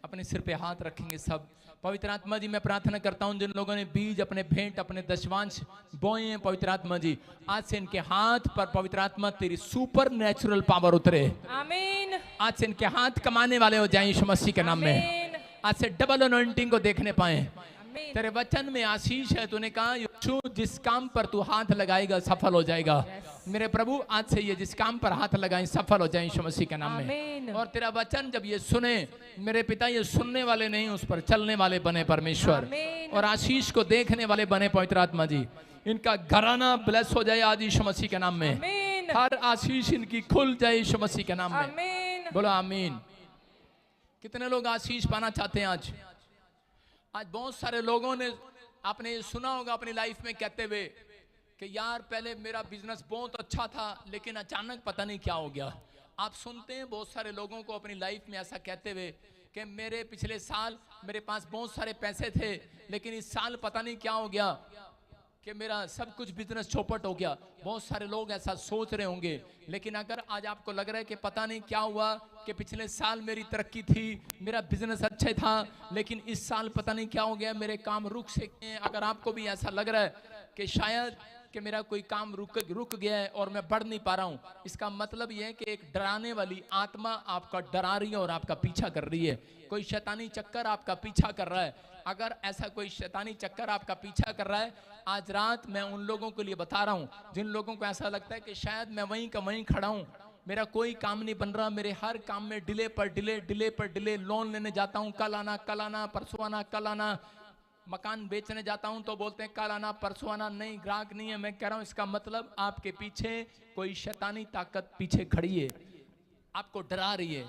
अपने सिर पे हाथ रखेंगे सब। पवित्र आत्मा जी मैं प्रार्थना करता हूं जिन लोगों ने बीज अपने भेंट अपने दशवांश बोए हैं, पवित्र आत्मा जी आज से इनके हाथ पर पवित्र आत्मा तेरी सुपर नेचुरल पावर उतरे। आमीन। आज से इनके हाथ कमाने वाले हो जाएं यीशु मसीह के नाम में। आमीन। आज से डबल अनॉइंटिंग को देखने पाए। आमीन। तेरे वचन में आशीष है, तूने कहा यीशु जिस काम पर तू हाथ लगाएगा सफल हो जाएगा। मेरे प्रभु आज से ये जिस काम पर हाथ लगाएं सफल हो जाएं यीशु मसीह के नाम में। आमीन। और तेरा वचन जब ये सुने मेरे पिता, ये सुनने वाले नहीं उस पर चलने वाले बने परमेश्वर, आमीन। और आशीष को देखने वाले बने पवित्र आत्मा जी। इनका घराना ब्लेस हो जाए आज यीशु मसीह के नाम में। आमीन। हर आशीष इनकी खुल जाए यीशु मसीह के नाम में। आमीन। बोलो आमीन। कितने लोग आशीष पाना चाहते हैं आज? आज बहुत सारे लोगों ने आपने ये सुना होगा अपनी लाइफ में कहते हुए कि यार पहले मेरा बिजनेस बहुत अच्छा था लेकिन अचानक पता नहीं क्या हो गया। आप सुनते हैं बहुत सारे लोगों को अपनी लाइफ में ऐसा कहते हुए कि मेरे पिछले साल मेरे पास बहुत सारे पैसे थे लेकिन इस साल पता नहीं क्या हो गया कि मेरा सब कुछ बिजनेस चौपट हो गया। बहुत सारे लोग ऐसा सोच रहे होंगे, लेकिन अगर आज आपको लग रहा है कि पता नहीं क्या हुआ कि पिछले साल मेरी तरक्की थी, मेरा बिजनेस अच्छा था, लेकिन इस साल पता नहीं क्या हो गया, मेरे काम रुक से गए हैं। अगर आपको भी ऐसा लग रहा है कि शायद कि मेरा कोई काम रुक गया है और मैं बढ़ नहीं पा रहा हूँ, इसका मतलब यह है कि एक डराने वाली आत्मा आपका डरा रही है और आपका पीछा कर रही है। कोई शैतानी चक्कर आपका पीछा कर रहा है। अगर ऐसा कोई शैतानी चक्कर आपका पीछा कर रहा है, आज रात मैं उन लोगों के लिए बता रहा हूँ जिन लोगों को ऐसा लगता है कि शायद मैं वहीं का वहीं खड़ा हूँ, मेरा कोई काम नहीं बन रहा, मेरे हर काम में डिले पर डिले, डिले पर डिले, लोन लेने जाता हूँ कल आना, परसों आना, कल आना, मकान बेचने जाता हूं तो बोलते हैं कल आना परसों आना, नहीं ग्राहक नहीं है। मैं कह रहा हूं इसका मतलब आपके पीछे कोई शैतानी ताकत पीछे खड़ी है, आपको डरा रही है।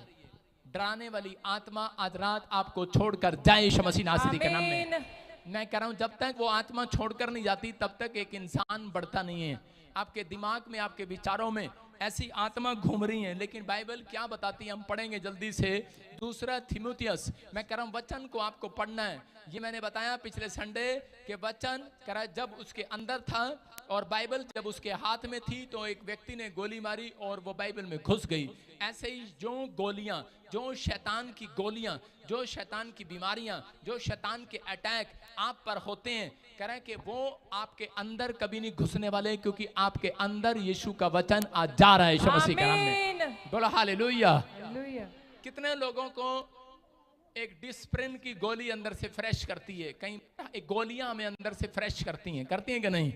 डराने वाली आत्मा आज रात आपको छोड़कर जाए यीशु मसीह नासरी के नाम में। मैं कह रहा हूं जब तक वो आत्मा छोड़कर नहीं जाती तब तक एक इंसान बढ़ता नहीं है। आपके दिमाग में आपके विचारों में ऐसी आत्मा घूम रही है, लेकिन बाइबल क्या बताती है हम पढ़ेंगे जल्दी से। दूसरा थिमुथियस, मैं कह रहा हूं वचन को आपको पढ़ना है। ये मैंने बताया पिछले संडे के वचन कह रहा है जब उसके अंदर था और बाइबल जब उसके हाथ में थी तो एक व्यक्ति ने गोली मारी और वो बाइबल में घुस गई। ऐसे ही जो गोलियां, जो शैतान की गोलियां, जो शैतान की बीमारियां, जो शैतान के अटैक आप पर होते हैं, कह रहे हैं कि वो आपके अंदर कभी नहीं घुसने वाले, क्योंकि आपके अंदर यीशु का वचन आज जा रहा है यीशु मसीह के नाम में। बोलो हालेलुया। कितने लोगों को एक डिस्प्रिन की गोली अंदर से फ्रेश करती है, कई एक गोलियां हमें अंदर से फ्रेश करती हैं कि नहीं?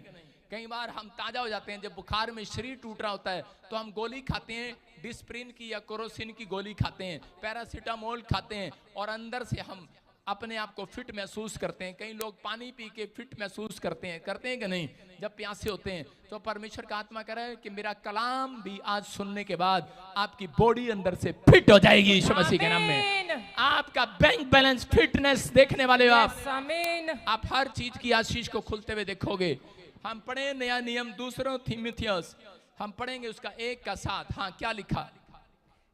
कई बार हम ताजा हो जाते हैं, जब बुखार में शरीर टूट रहा होता है तो हम गोली खाते हैं, डिस्प्रिन की या कोरोसिन की गोली खाते हैं, पैरासीटामोल खाते हैं और अंदर से हम अपने आप को फिट महसूस करते हैं। कई लोग पानी पी के फिट महसूस करते हैं कि नहीं? जब प्यासे होते हैं तो परमेश्वर का आत्मा कह रहा है कि मेरा कलाम भी आज सुनने के बाद आपकी बॉडी अंदर से फिट हो जाएगी यीशु मसीह के नाम में। आपका बैंक बैलेंस फिटनेस देखने वाले हो आप हर चीज की आशीष को खुलते हुए देखोगे। हम पढ़े नया नियम दूसरा थिमुथियस, हम पढ़ेंगे उसका 1 का 7। हाँ, क्या लिखा?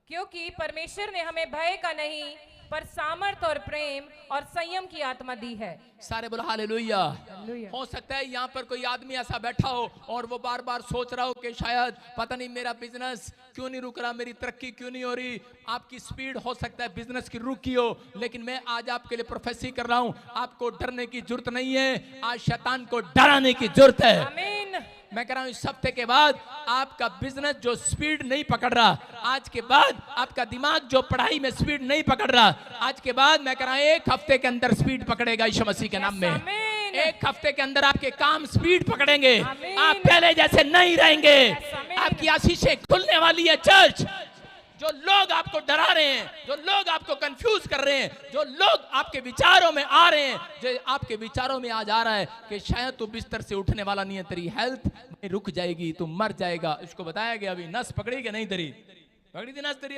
क्योंकि परमेश्वर ने हमें भय का नहीं पर सामर्थ और प्रेम और संयम की आत्मा दी है। सारे बोलो हालेलुया। हो सकता है यहाँ पर कोई आदमी ऐसा बैठा हो और वो बार बार सोच रहा हो कि शायद पता नहीं मेरा बिजनेस क्यों नहीं रुक रहा, मेरी तरक्की क्यों नहीं हो रही। आपकी स्पीड हो सकता है बिजनेस की रुकी हो, लेकिन मैं आज आपके लिए प्रोफेसी कर रहा हूँ, आपको डरने की जरूरत नहीं है, आज शैतान को डराने की जरूरत है। आमीन। मैं कह रहा हूं इस हफ्ते के बाद आपका बिजनेस जो स्पीड नहीं पकड़ रहा, आज के बाद आपका दिमाग जो पढ़ाई में स्पीड नहीं पकड़ रहा, आज के बाद मैं कह रहा हूं 1 हफ्ते के अंदर स्पीड पकड़ेगा यीशु मसीह के नाम में। 1 हफ्ते के अंदर आपके काम स्पीड पकड़ेंगे, आप पहले जैसे नहीं रहेंगे, आपकी आशीषें खुलने वाली है। चर्च, जो लोग आपको डरा रहे हैं, जो लोग आपको कंफ्यूज कर रहे हैं, जो लोग आपके विचारों में आ रहे हैं, जो आपके विचारों में आज आ रहा है कि शायद तू बिस्तर से उठने वाला नहीं है, तेरी हेल्थ में रुक जाएगी, तू मर जाएगा, इसको बताया गया। अभी नस पकड़ी कि नहीं? तेरी पकड़ी थी नस, तेरी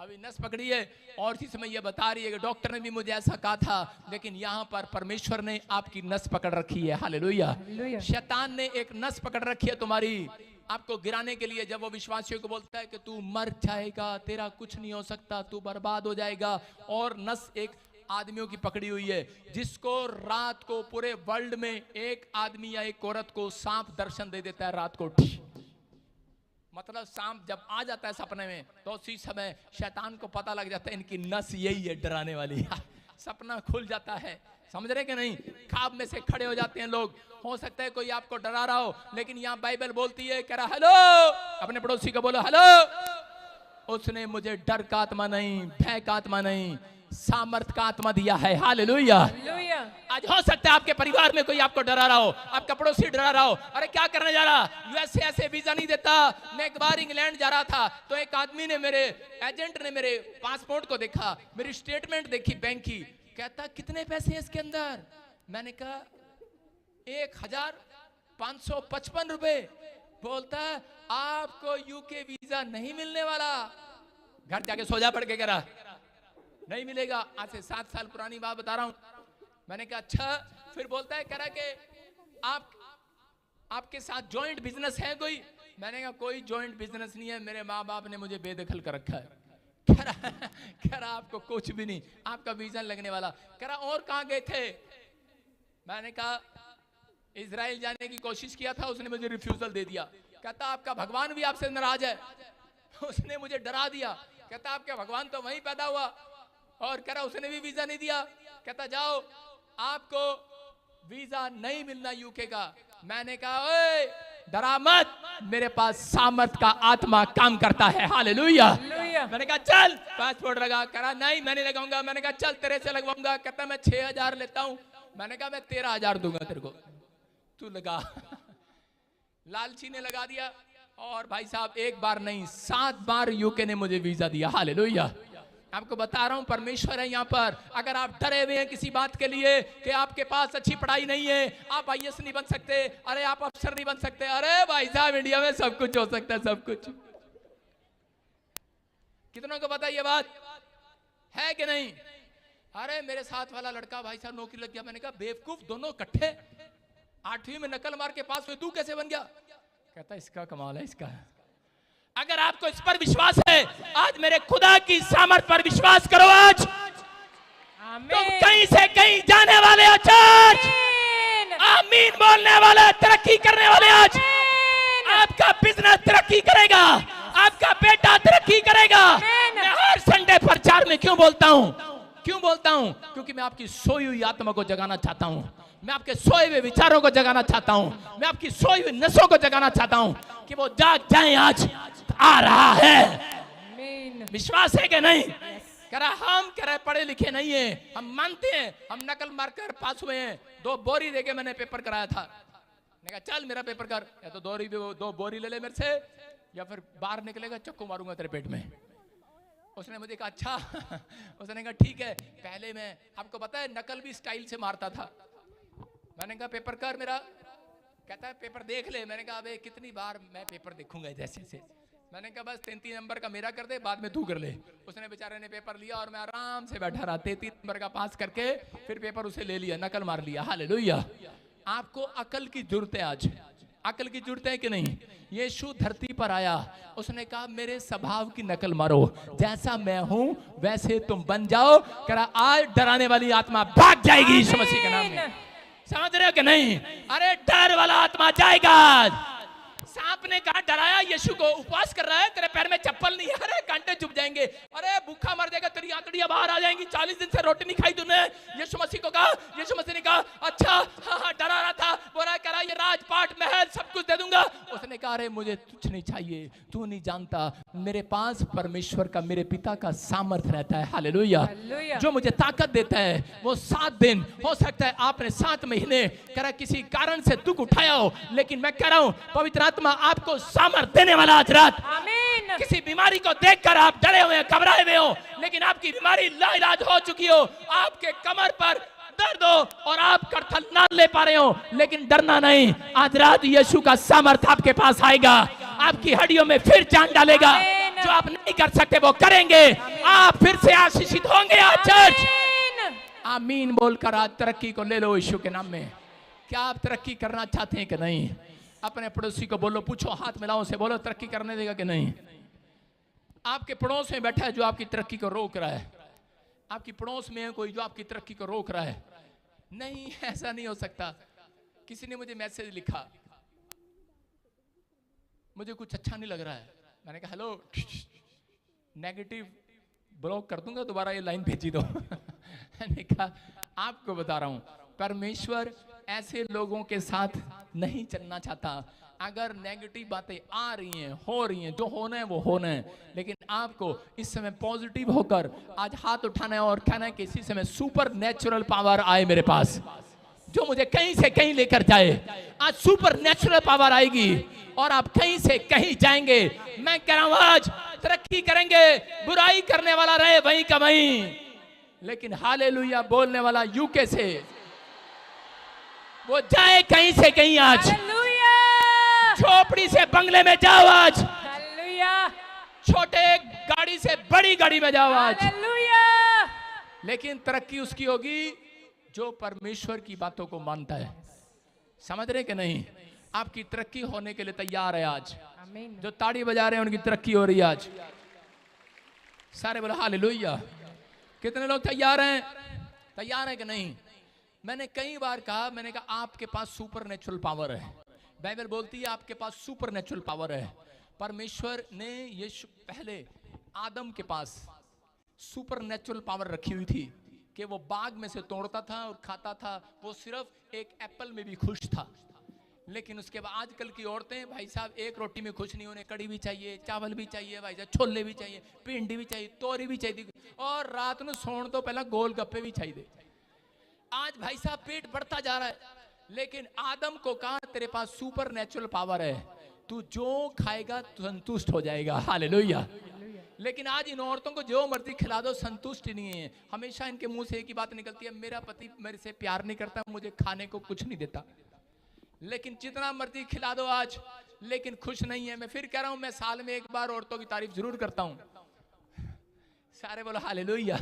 अभी नस पकड़ी है। और इसी समय यह बता रही है कि डॉक्टर ने भी मुझे ऐसा कहा था, लेकिन यहाँ पर परमेश्वर ने आपकी नस पकड़ रखी है। हालेलुया। शैतान ने एक नस पकड़ रखी है तुम्हारी, आपको गिराने के लिए। जब वो विश्वासियों को बोलता है कि तू मर जाएगा, तेरा कुछ नहीं हो सकता, तू बर्बाद हो जाएगा, और नस एक आदमियों की पकड़ी हुई है जिसको रात को पूरे वर्ल्ड में एक आदमी या एक औरत को सांप दर्शन दे देता है रात को। मतलब सांप जब आ जाता है सपने में तो उसी समय शैतान को पता लग जाता है इनकी नस यही है डराने वाली। सपना खुल जाता है, समझ रहे कि नहीं? ख्वाब में से खड़े हो जाते हैं लोग। हो सकता है कोई आपको डरा रहा हो, लेकिन यहाँ बाइबल बोलती है, कह रहा हेलो, अपने पड़ोसी को बोलो हेलो, उसने मुझे डर का आत्मा नहीं, भय का आत्मा नहीं, सामर्थ का आत्मा दिया है। हालेलुया। आज हो सकता है आपके परिवार में कोई आपको डरा रहा हो, आपका पड़ोसी डरा रहा हो, अरे क्या करने जा रहा, यूएसए ऐसे वीजा नहीं देता। मैं एक बार इंग्लैंड जा रहा था तो एक आदमी ने, मेरे एजेंट ने मेरे पासपोर्ट को देखा, मेरी स्टेटमेंट देखी बैंक की, कहता कितने पैसे हैं इसके अंदर? मैंने कहा 1555 रुपए। बोलता है आपको यूके वीजा नहीं मिलने वाला। घर जाके सो जा पड़ के, कह रहा नहीं मिलेगा। आज से 7 साल पुरानी बात बता रहा हूं। मैंने कहा अच्छा। फिर बोलता है, कह रहा कि आपके साथ जॉइंट बिजनेस है कोई? मैंने कहा कोई जॉइंट बिजनेस नहीं है, मेरे माँ बाप ने मुझे बेदखल कर रखा है। कह रहा आपको कुछ भी नहीं, आपका वीजा लगने वाला। कह रहा और कहां गए थे? मैंने कहा इजराइल जाने की कोशिश किया था, उसने मुझे रिफ्यूजल दे दिया। कहता आपका भगवान भी आपसे नाराज है, उसने मुझे डरा दिया। कहता आपका भगवान तो वहीं पैदा हुआ, और कह रहा उसने भी वीजा नहीं दिया। कहता जाओ आपको वीजा नहीं मिलना यूके का। मैंने कहा ओए डरा मत, मेरे पास सामर्थ का आत्मा काम करता है। हालेलुया। मैंने कहा चल पासपोर्ट लगा। करा नहीं मैं नहीं लगाऊंगा। मैंने कहा चल तेरे से लगवाऊंगा। कहता मैं 6000 लेता हूं। मैंने कहा मैं 13000 दूंगा तेरे को, तू लगा। लालची ने लगा दिया, और भाई साहब एक बार नहीं 7 बार यूके ने मुझे वीजा दिया। हालेलुया। आपको बता रहा हूं परमेश्वर है यहाँ पर। अगर आप डरे हुए हैं किसी बात के लिए कि आपके पास अच्छी पढ़ाई नहीं है, आप आईएएस नहीं बन सकते, अरे आप अफसर नहीं बन सकते, अरे भाई साहब इंडिया में सब कुछ हो सकता है, सब कुछ। कितनों को पता ये बात है कि नहीं? अरे मेरे साथ वाला लड़का भाई साहब नौकरी लग गया। मैंने कहा बेवकूफ, दोनों इकट्ठे 8वीं में नकल मार के पास हुए, तू कैसे बन गया? कहता इसका कमाल है इसका। अगर आपको इस पर विश्वास है, आज मेरे खुदा की सामर्थ पर विश्वास करो। आज तुम कहीं से कहीं जाने वाले हो चर्च, आमीन बोलने वाले, तरक्की करने वाले। आज आपका बिजनेस तरक्की करेगा, आपका बेटा तरक्की करेगा। मैं हर संडे प्रचार में क्यों बोलता हूं? क्यों बोलता हूं? क्योंकि मैं आपकी सोई हुई आत्मा को जगाना चाहता हूं, मैं आपके सोए हुए विचारों को जगाना चाहता हूं, मैं आपकी सोई हुई नसों को जगाना चाहता हूं कि वो जाग जाएं। आज आ रहा है, विश्वास है कि नहीं? कह रहा हम कह रहे पढ़े लिखे नहीं है, हम मानते हैं हम नकल मारकर पास हुए हैं। 2 बोरी देके मैंने पेपर कराया था। मैंने कहा चल मेरा पेपर कर, या तो 2 बोरी ले ले मेरे से, या फिर बाहर निकलेगा चक्कू मारूंगा तेरे पेट में। उसने मुझे कहा अच्छा। उसने कहा ठीक है। पहले मैं, आपको पता है नकल भी स्टाइल से मारता था। मैंने कहा पेपर कर मेरा। कहता है पेपर देख ले। मैंने कहा अबे कितनी बार मैं पेपर देखूंगा जैसे से। मैंने कहा बस 33 नंबर का मेरा कर दे, बाद में तू कर ले। उसने बेचारे ने पेपर लिया और मैं आराम से बैठा रहा। 33 नंबर का पास करके फिर पेपर उसे ले लिया, नकल मार लिया। हालेलुया। आपको अकल की जरूरत है। आज अकल की जरूरत है कि नहीं? यीशु धरती पर आया, उसने कहा मेरे स्वभाव की नकल मारो, जैसा मैं हूं वैसे तुम बन जाओ। करा आज डराने वाली आत्मा भाग जाएगी यीशु मसीह के नाम में। समझ रहे हो कि नहीं? अरे डर वाला आत्मा जाएगा। सांप ने कहा डराया यीशु को, उपवास कर रहा है, तेरे पैर में चप्पल नहीं है, अरे कांटे चुभ जाएंगे, अरे भूखा मर जाएगा, तेरी आंतड़ियां बाहर आ जाएंगी, 40 दिन से रोटी नहीं खाई तूने। यीशु मसीह को कहा, यीशु मसीह ने कहा अच्छा हाँ डरा रहा था, बोला करा ये राजपाट महल सब कुछ दे दूंगा। उसने कहा अरे मुझे कुछ नहीं चाहिए, तू नहीं जानता मेरे पास परमेश्वर का, मेरे पिता का सामर्थ रहता है। हालेलुया। जो मुझे ताकत देता है वो 7 दिन, हो सकता है आपने 7 महीने करा किसी कारण से दुख उठाया हो, लेकिन मैं कह रहा हूं पवित्र आत्मा आपको सामर्थ देने वाला आज रात। आमीन। किसी बीमारी को देखकर आप डरे हुए हैं, घबराए हुए हो, लेकिन आपकी बीमारी लाइलाज हो चुकी हो, आपके कमर पर दर्द हो और आप करथल ना ले पा रहे हो, लेकिन डरना नहीं, आज रात यीशु का सामर्थ आपके पास आएगा, आपकी हड्डियों में फिर जान डालेगा। जो आप नहीं कर सकते वो करेंगे, आप फिर से आशीषित होंगे। आज चर्च आमीन बोलकर आज तरक्की को ले लो यीशु के नाम में। क्या आप तरक्की करना चाहते हैं कि नहीं? अपने पड़ोसी को बोलो, पूछो, हाथ मिलाओ से बोलो तरक्की करने देगा कि नहीं? आपके पड़ोस में बैठा है जो आपकी तरक्की को रोक रहा है, आपकी पड़ोस में है कोई जो आपकी तरक्की को रोक रहा है। नहीं, ऐसा नहीं हो सकता। किसी ने मुझे मैसेज लिखा, मुझे कुछ अच्छा नहीं लग रहा है। मैंने कहा हेलो, नेगेटिव ब्लॉक कर दूंगा, दोबारा ये लाइन भेजी दो। मैंने कहा आपको बता रहा हूं, परमेश्वर ऐसे लोगों के साथ नहीं चलना चाहता। अगर नेगेटिव बातें आ रही हैं, हो रही हैं, जो होना है वो होना है, लेकिन आपको इस समय पॉजिटिव होकर आज हाथ उठाना है और कहना है कि इसी समय सुपर नेचुरल पावर आए मेरे पास, जो मुझे कहीं से कहीं लेकर जाए। आज सुपर नेचुरल पावर आएगी और आप कहीं से कहीं जाएंगे। मैं कह रहा हूं आज तरक्की करेंगे। बुराई करने वाला रहे वहीं का वहीं, लेकिन हालेलुया बोलने वाला यूके से वो जाए कहीं से कहीं। आज झोपड़ी से बंगले में जाओ, आज छोटे गाड़ी से बड़ी गाड़ी में जाओ आज, लेकिन तरक्की उसकी होगी जो परमेश्वर की बातों को मानता है। समझ रहे कि नहीं? आपकी तरक्की होने के लिए तैयार है आज। जो ताड़ी बजा रहे हैं उनकी तरक्की हो रही है आज। सारे बोलो हालेलुया। कितने लोग तैयार हैं? तैयार है कि नहीं? मैंने कई बार कहा, मैंने कहा आपके पास सुपर नेचुरल पावर है। बाइबल बोलती है आपके पास सुपर नेचुरल पावर है। परमेश्वर ने यीशु पहले आदम के पास सुपर नेचुरल पावर रखी हुई थी कि वो बाग में से तोड़ता था और खाता था। वो सिर्फ एक एप्पल में भी खुश था। लेकिन उसके बाद आजकल की औरतें भाई साहब एक रोटी में खुश नहीं, उन्हें कड़ी भी चाहिए, चावल भी चाहिए, भाई साहब छोले भी चाहिए, भिंडी भी चाहिए, तोरी भी चाहिए, और रात में सोने तो पहले गोलगप्पे भी चाहिए। आज भाई साहब पेट बढ़ता जा रहा है। लेकिन आदम को कहा तेरे पास सुपर नेचुरल पावर है, तू जो खाएगा तू संतुष्ट हो जाएगा। हालेलुया। लेकिन आज इन औरतों को जो मर्जी खिला दो संतुष्ट नहीं है। हमेशा इनके मुंह से एक ही बात निकलती है, मेरा पति मेरे से प्यार नहीं करता, मुझे खाने को कुछ नहीं देता। लेकिन जितना मर्जी खिला दो आज, लेकिन खुश नहीं है। मैं फिर कह रहा हूं, मैं साल में एक बार औरतों की तारीफ जरूर करता हूं। सारे बोलो हालेलुया।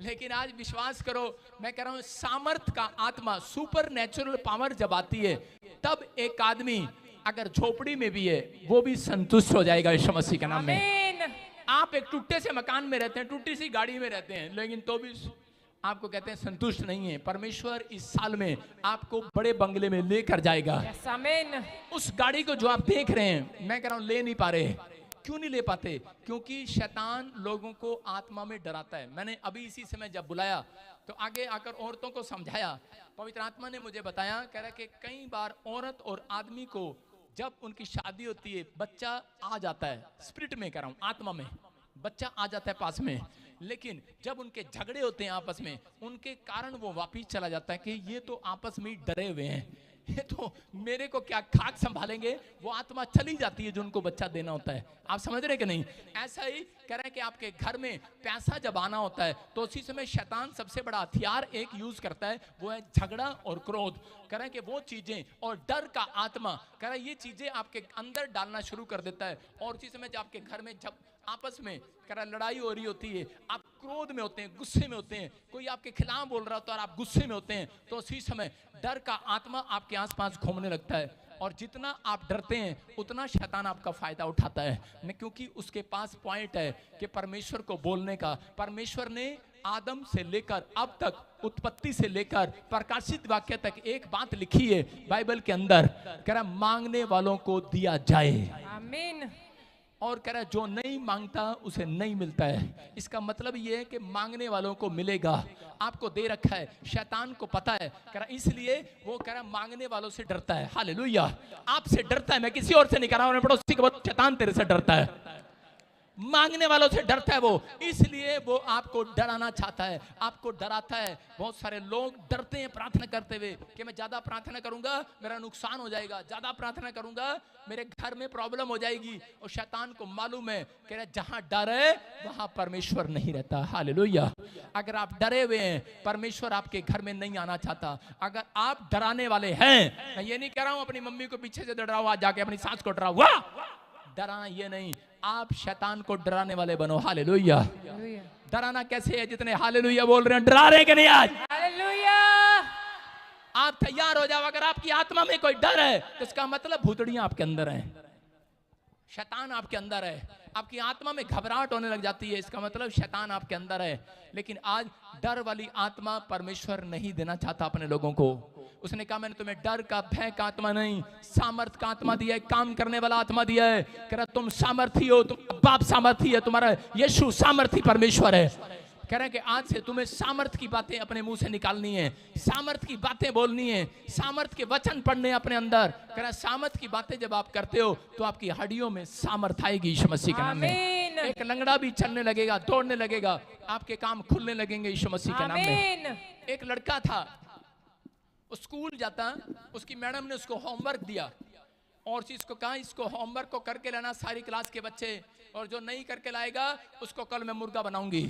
लेकिन आज विश्वास करो, मैं कह रहा हूं सामर्थ का आत्मा, सुपर नेचुरल पावर जब आती है, तब एक आदमी अगर झोपड़ी में भी है वो भी संतुष्ट हो जाएगा यीशु मसीह के नाम में। आप एक टूटे से मकान में रहते हैं, टूटी सी गाड़ी में रहते हैं, लेकिन तो भी आपको कहते हैं संतुष्ट नहीं है। परमेश्वर इस साल में आपको बड़े बंगले में लेकर जाएगा। उस गाड़ी को जो आप देख रहे हैं, मैं कह रहा हूं ले नहीं पा रहे। क्यों नहीं ले पाते? क्योंकि शैतान लोगों को आत्मा में डराता है। मैंने अभी इसी समय जब बुलाया तो आगे आकर औरतों को समझाया, पवित्र आत्मा ने मुझे बताया, कह रहा कि कई बार औरत और आदमी को जब उनकी शादी होती है, बच्चा आ जाता है, स्पिरिट में कह रहा हूं, आत्मा में बच्चा आ जाता है पास में, लेकिन जब उनके झगड़े होते हैं आपस में, उनके कारण वो वापिस चला जाता है कि ये तो आपस में डरे हुए हैं, ये तो मेरे को क्या खाक संभालेंगे। वो आत्मा चली जाती है जो उनको बच्चा देना होता है। आप समझ रहे कि नहीं? ऐसा ही कह रहे हैं कि आपके घर में पैसा जब आना होता है तो उसी समय शैतान सबसे बड़ा हथियार एक यूज करता है, वो है झगड़ा और क्रोध। कह रहे हैं कि वो चीजें और डर का आत्मा, कह रहे हैं ये चीजें आपके अंदर डालना शुरू कर देता है। और उसी समय जब आपके घर में जब आपस में कह रहा लड़ाई हो रही होती है, आप क्रोध में होते हैं, गुस्से में होते हैं, कोई आपके खिलाफ बोल रहा होता है और आप गुस्से में होते हैं, तो उसी समय डर का आत्मा आपके आसपास घूमने लगता है। और जितना आप डरते हैं उतना शैतान आपका फायदा उठाता है, क्योंकि उसके पास पॉइंट है कि परमेश्वर को बोलने का। परमेश्वर ने आदम से लेकर अब तक, उत्पत्ति से लेकर प्रकाशित वाक्य तक एक बात लिखी है बाइबल के अंदर, कह रहा मांगने वालों को दिया जाए। आमीन। और कह रहा है जो नहीं मांगता उसे नहीं मिलता है। इसका मतलब ये है कि मांगने वालों को मिलेगा। आपको दे रखा है, शैतान को पता है, कह रहा इसलिए वो कह रहा मांगने वालों से डरता है। हालेलुया। आपसे डरता है, मैं किसी और से नहीं कह रहा हूं, पड़ोसी के बहुत शैतान तेरे से डरता है, मांगने वालों से डरता है वो, इसलिए वो आपको डराना चाहता है, आपको डराता है। बहुत सारे लोग डरते हैं प्रार्थना करते हुए कि मैं ज्यादा प्रार्थना करूंगा मेरा नुकसान हो जाएगा, ज्यादा प्रार्थना करूंगा मेरे घर में प्रॉब्लम हो जाएगी। और शैतान को मालूम है कि जहां डर है वहां परमेश्वर नहीं रहता। हालेलुया। अगर आप डरे हुए हैं, परमेश्वर आपके घर में नहीं आना चाहता। अगर आप डराने वाले हैं, मैं ये नहीं कह रहा हूं अपनी मम्मी को पीछे से डराओ, आज जाके अपनी सास को डराओ, वाह, डराना ये नहीं, आप शैतान को डराने वाले बनो। हालेलुया। डराना कैसे है? जितने हालेलुया बोल रहे हैं डरा रहे कि नहीं आज? हालेलुया। आप तैयार हो जाओ। अगर आपकी आत्मा में कोई डर है तो इसका मतलब भूतड़ियां आपके अंदर हैं, शैतान आपके अंदर है। आपकी आत्मा में घबराहट होने लग जाती है, इसका मतलब शैतान आपके अंदर है। लेकिन आज डर वाली आत्मा परमेश्वर नहीं देना चाहता अपने लोगों को। उसने कहा मैंने तुम्हें डर का, भय का आत्मा नहीं, सामर्थ का आत्मा दिया है, काम करने वाला आत्मा दिया है। कह रहा तुम सामर्थी हो, तुम बाप सामर्थी है, तुम्हारा यीशु सामर्थी परमेश्वर है। कह रहे हैं कि आज से तुम्हें सामर्थ की बातें अपने मुंह से निकालनी है, सामर्थ की बातें बोलनी है, सामर्थ के वचन पढ़ने अपने अंदर। कह रहा है सामर्थ की बातें जब आप करते हो तो आपकी हड्डियों में सामर्थ आएगी यीशु मसीह के नाम में। एक लंगड़ा भी चलने लगेगा, दौड़ने लगेगा, आपके काम खुलने लगेंगे यीशु मसीह के नाम में। एक लड़का था, वो स्कूल जाता, उसकी मैडम ने उसको होमवर्क दिया और इसको कहा इसको होमवर्क को करके लाना सारी क्लास के बच्चे, और जो नहीं करके लाएगा उसको कल मैं मुर्गा बनाऊंगी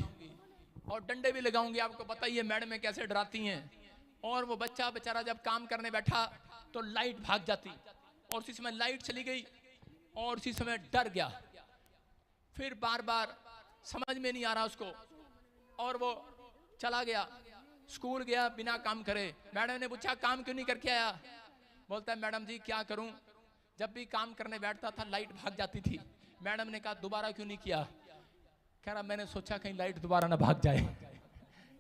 और डंडे भी लगाऊंगी। आपको पता ही है मैडम कैसे डराती हैं। और वो बच्चा बेचारा जब काम करने बैठा तो लाइट भाग जाती, और उसी समय लाइट चली गई और उसी समय डर गया। फिर बार बार समझ में नहीं आ रहा उसको, और वो चला गया, स्कूल गया बिना काम करे। मैडम ने पूछा काम क्यों नहीं करके आया? बोलता है मैडम जी क्या करूं, जब भी काम करने बैठता था लाइट भाग जाती थी। मैडम ने कहा दोबारा क्यों नहीं किया? कह रहा मैंने सोचा कहीं लाइट दोबारा ना भाग जाए।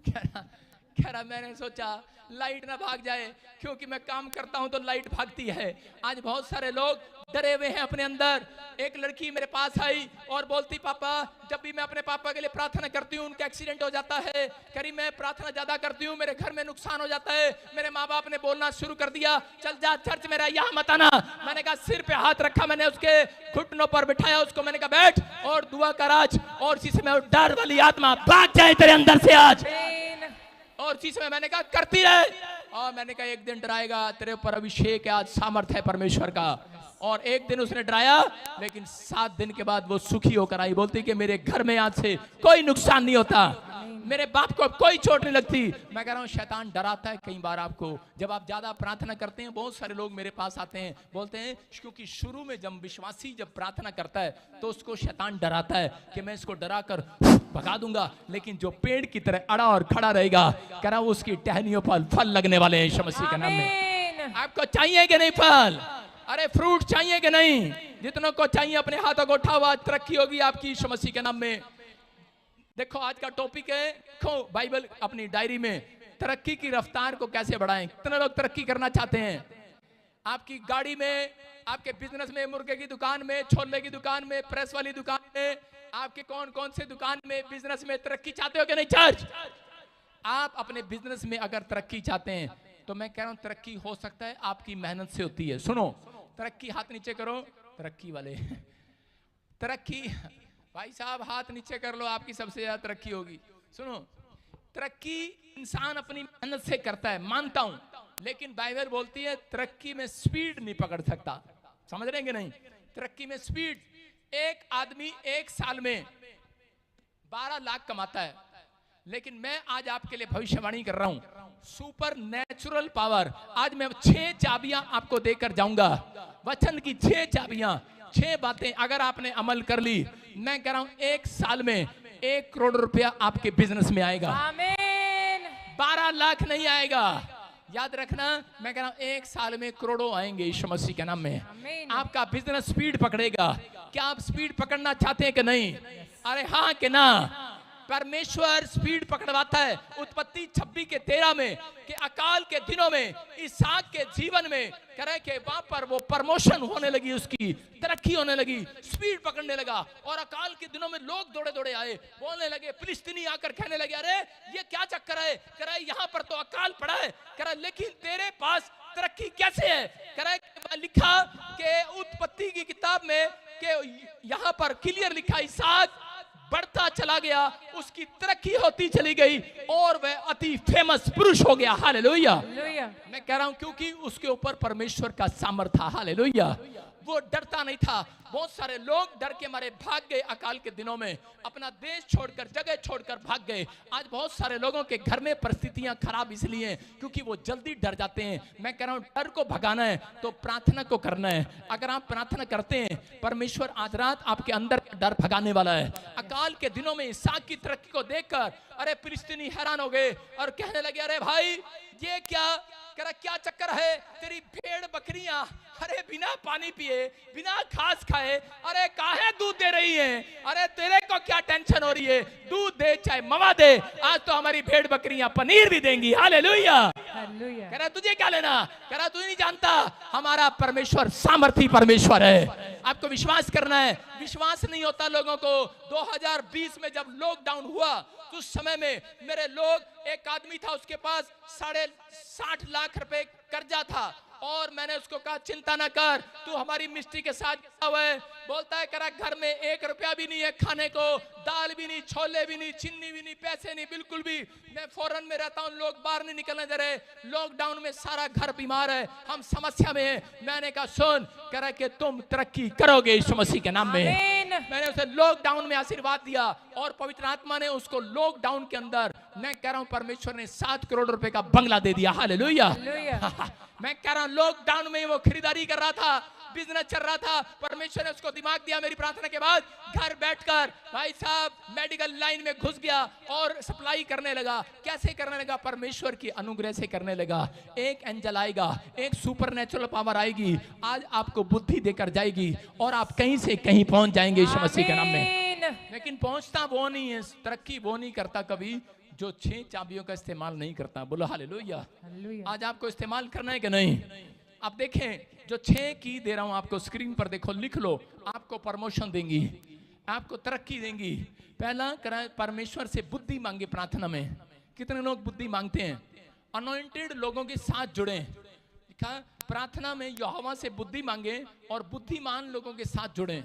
कह रहा मैंने सोचा लाइट ना भाग जाए, क्योंकि मैं काम करता हूं तो लाइट भागती है। आज बहुत सारे लोग डरे हुए हैं अपने अंदर। एक लड़की मेरे पास आई और बोलती पापा जब भी मैं अपने पापा के लिए प्रार्थना करती हूँ उनका एक्सीडेंट हो जाता है। करी मैं प्रार्थना ज्यादा करती हूँ मेरे घर में नुकसान हो जाता है। मेरे माँ बाप ने बोलना शुरू कर दिया चल जा चर्च में रह, यहाँ मत आना। मैंने कहा सिर पे हाथ रखा, मैंने उसके घुटनों पर बिठाया उसको, मैंने कहा बैठ और दुआ कर आज, और इसी समय डर वाली आत्मा भाग जाए तेरे अंदर से आज। और इसी समय मैंने कहा करती रहे, और मैंने कहा एक दिन डराएगा, तेरे ऊपर अभिषेक है, आज सामर्थ है परमेश्वर का। और एक दिन उसने डराया, लेकिन 7 दिन के बाद वो सुखी होकर आई। बोलती कि मेरे घर में आज से कोई नुकसान नहीं होता, मेरे बाप को कोई चोट नहीं लगती। मैं कह रहा हूँ शैतान डराता है कई बार आपको। जब आप ज्यादा प्रार्थना करते हैं, बहुत सारे लोग मेरे पास आते हैं बोलते हैं क्योंकि शुरू में जब विश्वासी जब प्रार्थना करता है तो उसको शैतान डराता है कि मैं इसको डरा कर भगा दूंगा, लेकिन जो पेड़ की तरह अड़ा और खड़ा रहेगा, कह रहा हूँ उसकी टहनियों पर फल लगने वाले हैं यीशु मसीह के नाम में। आपको चाहिए कि नहीं फल? अरे फ्रूट चाहिए कि नहीं? जितनों को चाहिए अपने हाथों को उठाओ, आज तरक्की होगी आपकी यीशु मसीह के नाम में। देखो आज का टॉपिक है, खो बाइबल अपनी डायरी में, तरक्की की रफ्तार को कैसे बढ़ाएं। कितने लोग तरक्की करना चाहते हैं? आपकी गाड़ी में, आपके बिजनेस में, मुर्गे की दुकान में, छोले की दुकान में, प्रेस वाली दुकान में, आपके कौन कौन से दुकान में, बिजनेस में तरक्की चाहते हो कि नहीं? चर्च, आप अपने बिजनेस में अगर तरक्की चाहते हैं तो मैं कह रहा हूं तरक्की हो सकता है आपकी मेहनत से होती है। सुनो, तरक्की, हाथ नीचे करो तरक्की वाले। तरक्की भाई साहब हाथ नीचे कर लो, आपकी सबसे ज्यादा तरक्की होगी। सुनो, तरक्की इंसान अपनी मेहनत से करता है, मानता हूं, लेकिन बाइबल बोलती है तरक्की में स्पीड नहीं पकड़ सकता। समझ रहे हैं कि नहीं? तरक्की में स्पीड, एक आदमी एक साल में 12 लाख कमाता है, लेकिन मैं आज आपके लिए भविष्यवाणी कर रहा हूं, सुपर नेचुरल पावर। आज मैं 6 चाबियां आपको देकर जाऊंगा, वचन की 6 चाबियां, 6 बातें अगर आपने अमल कर ली, मैं कह रहा हूं 1 साल में 1 करोड़ रुपया आपके बिजनेस में आएगा। आमीन। 12 लाख नहीं आएगा, याद रखना। मैं कह रहा हूं 1 साल में करोड़ों आएंगे यीशु मसीह के नाम में। आपका बिजनेस स्पीड पकड़ेगा। क्या आप स्पीड पकड़ना चाहते हैं कि नहीं? अरे हाँ कि ना? परमेश्वर स्पीड पकड़वाता है। उत्पत्ति 26:13 में कि अकाल के दिनों में इसहाक के जीवन में करे कि वहां पर वो प्रमोशन होने लगी, उसकी तरक्की होने लगी, स्पीड पकड़ने लगा। और अकाल के दिनों में लोग दौड़े दौड़े आए, बोलने लगे, फिलिस्तीनी आकर कहने लगे अरे ये क्या चक्कर है? कह रहा है यहाँ पर तो अकाल पड़ा है, कह रहा लेकिन तेरे पास तरक्की कैसे है? कह रहा है लिखा कि उत्पत्ति की किताब में कि यहाँ पर क्लियर लिखा, इसहाक बढ़ता चला गया, उसकी तरक्की होती चली गई और वह अति फेमस पुरुष हो गया। हालेलुया। मैं कह रहा हूं क्योंकि उसके ऊपर परमेश्वर का सामर्थ था। हालेलुया। वो डरता नहीं था। बहुत सारे लोग डर के मारे भाग गए अकाल के दिनों में, अपना देश छोड़कर, जगह छोड़कर भाग गए। आज बहुत सारे लोगों के घर में परिस्थितियां खराब इसलिए क्योंकि वो जल्दी डर जाते हैं। मैं कह रहा हूं डर को भगाना है तो प्रार्थना को करना है। अगर आप प्रार्थना करते हैं, परमेश्वर आज रात आपके अंदर डर भगाने वाला है। अकाल के दिनों में इसहाक की तरक्की को देखकर अरे फिलिस्तीनी हैरान हो गए और कहने लगे अरे भाई ये क्या चक्कर है? तेरी भेड़ बकरियां अरे बिना पानी पिए, बिना घास खाए, अरे काहे दूध दे रही है? अरे तेरे को क्या टेंशन हो रही है? दूध दे चाहे मवा दे, आज तो हमारी भेड़ बकरियां पनीर भी देंगी। हालेलुया। हालेलुया। कह रहा तुझे क्या लेना? कह रहा तू नहीं जानता हमारा परमेश्वर सामर्थी परमेश्वर है। आपको विश्वास करना है। विश्वास नहीं होता लोगों को। 2020 में जब लॉकडाउन हुआ तो उस समय में मेरे लोग, एक आदमी था उसके पास 60 लाख रुपए कर्जा था, और मैंने उसको कहा चिंता ना कर, तू हमारी मिस्ट्री के साथ जुड़ा हुआ है। बोलता है करा घर में 1 रुपया भी नहीं है खाने को, दाल भी नहीं, छोले भी नहीं, चीनी भी नहीं, पैसे नहीं, बिल्कुल भी। मैं फॉरेन में रहता हूँ, लोग बाहर नहीं निकलने दे रहे, लॉकडाउन में सारा घर बीमार है, हम समस्या में हैं। मैंने कहा सुन, कह रहा कि तुम तरक्की करोगे यीशु मसीह के नाम में। मैंने उसे लॉकडाउन में आशीर्वाद दिया, और पवित्र आत्मा ने उसको लॉकडाउन के अंदर, मैं कह रहा हूँ परमेश्वर ने 7 करोड़ रुपए का बंगला दे दिया। हालेलुया। मैं कह रहा हूं लॉकडाउन में वो खरीदारी कर रहा था, बिजनेस चल रहा था, परमेश्वर ने उसको दिमाग दिया। मेरी प्रार्थना के बाद घर बैठकर भाई साहब मेडिकल लाइन में घुस गया और सप्लाई करने लगा। कैसे करने लगा? परमेश्वर की अनुग्रह से करने लगा। एक एंजल आएगा, एक सुपरनेचुरल पावर आएगी, आज आपको बुद्धि देकर जाएगी और आप कहीं से कहीं पहुंच जाएंगे यीशु मसीह के नाम में। लेकिन पहुंचता वो नहीं है, तरक्की वो नहीं करता कभी जो 6 चाबियों का इस्तेमाल नहीं करता। बोलो हालेलुया। आज आपको इस्तेमाल करना है कि नहीं? आप देखें, जो 6 की दे रहा हूं आपको, स्क्रीन पर देखो, लिख लो। आपको प्रमोशन देंगी, आपको तरक्की देंगी। पहला करा, परमेश्वर से बुद्धि मांगे प्रार्थना में। कितने लोग बुद्धि मांगते हैं? अनॉइंटेड लोगों के साथ जुड़े। प्रार्थना में यहोवा से बुद्धि मांगे और बुद्धिमान लोगों के साथ जुड़े।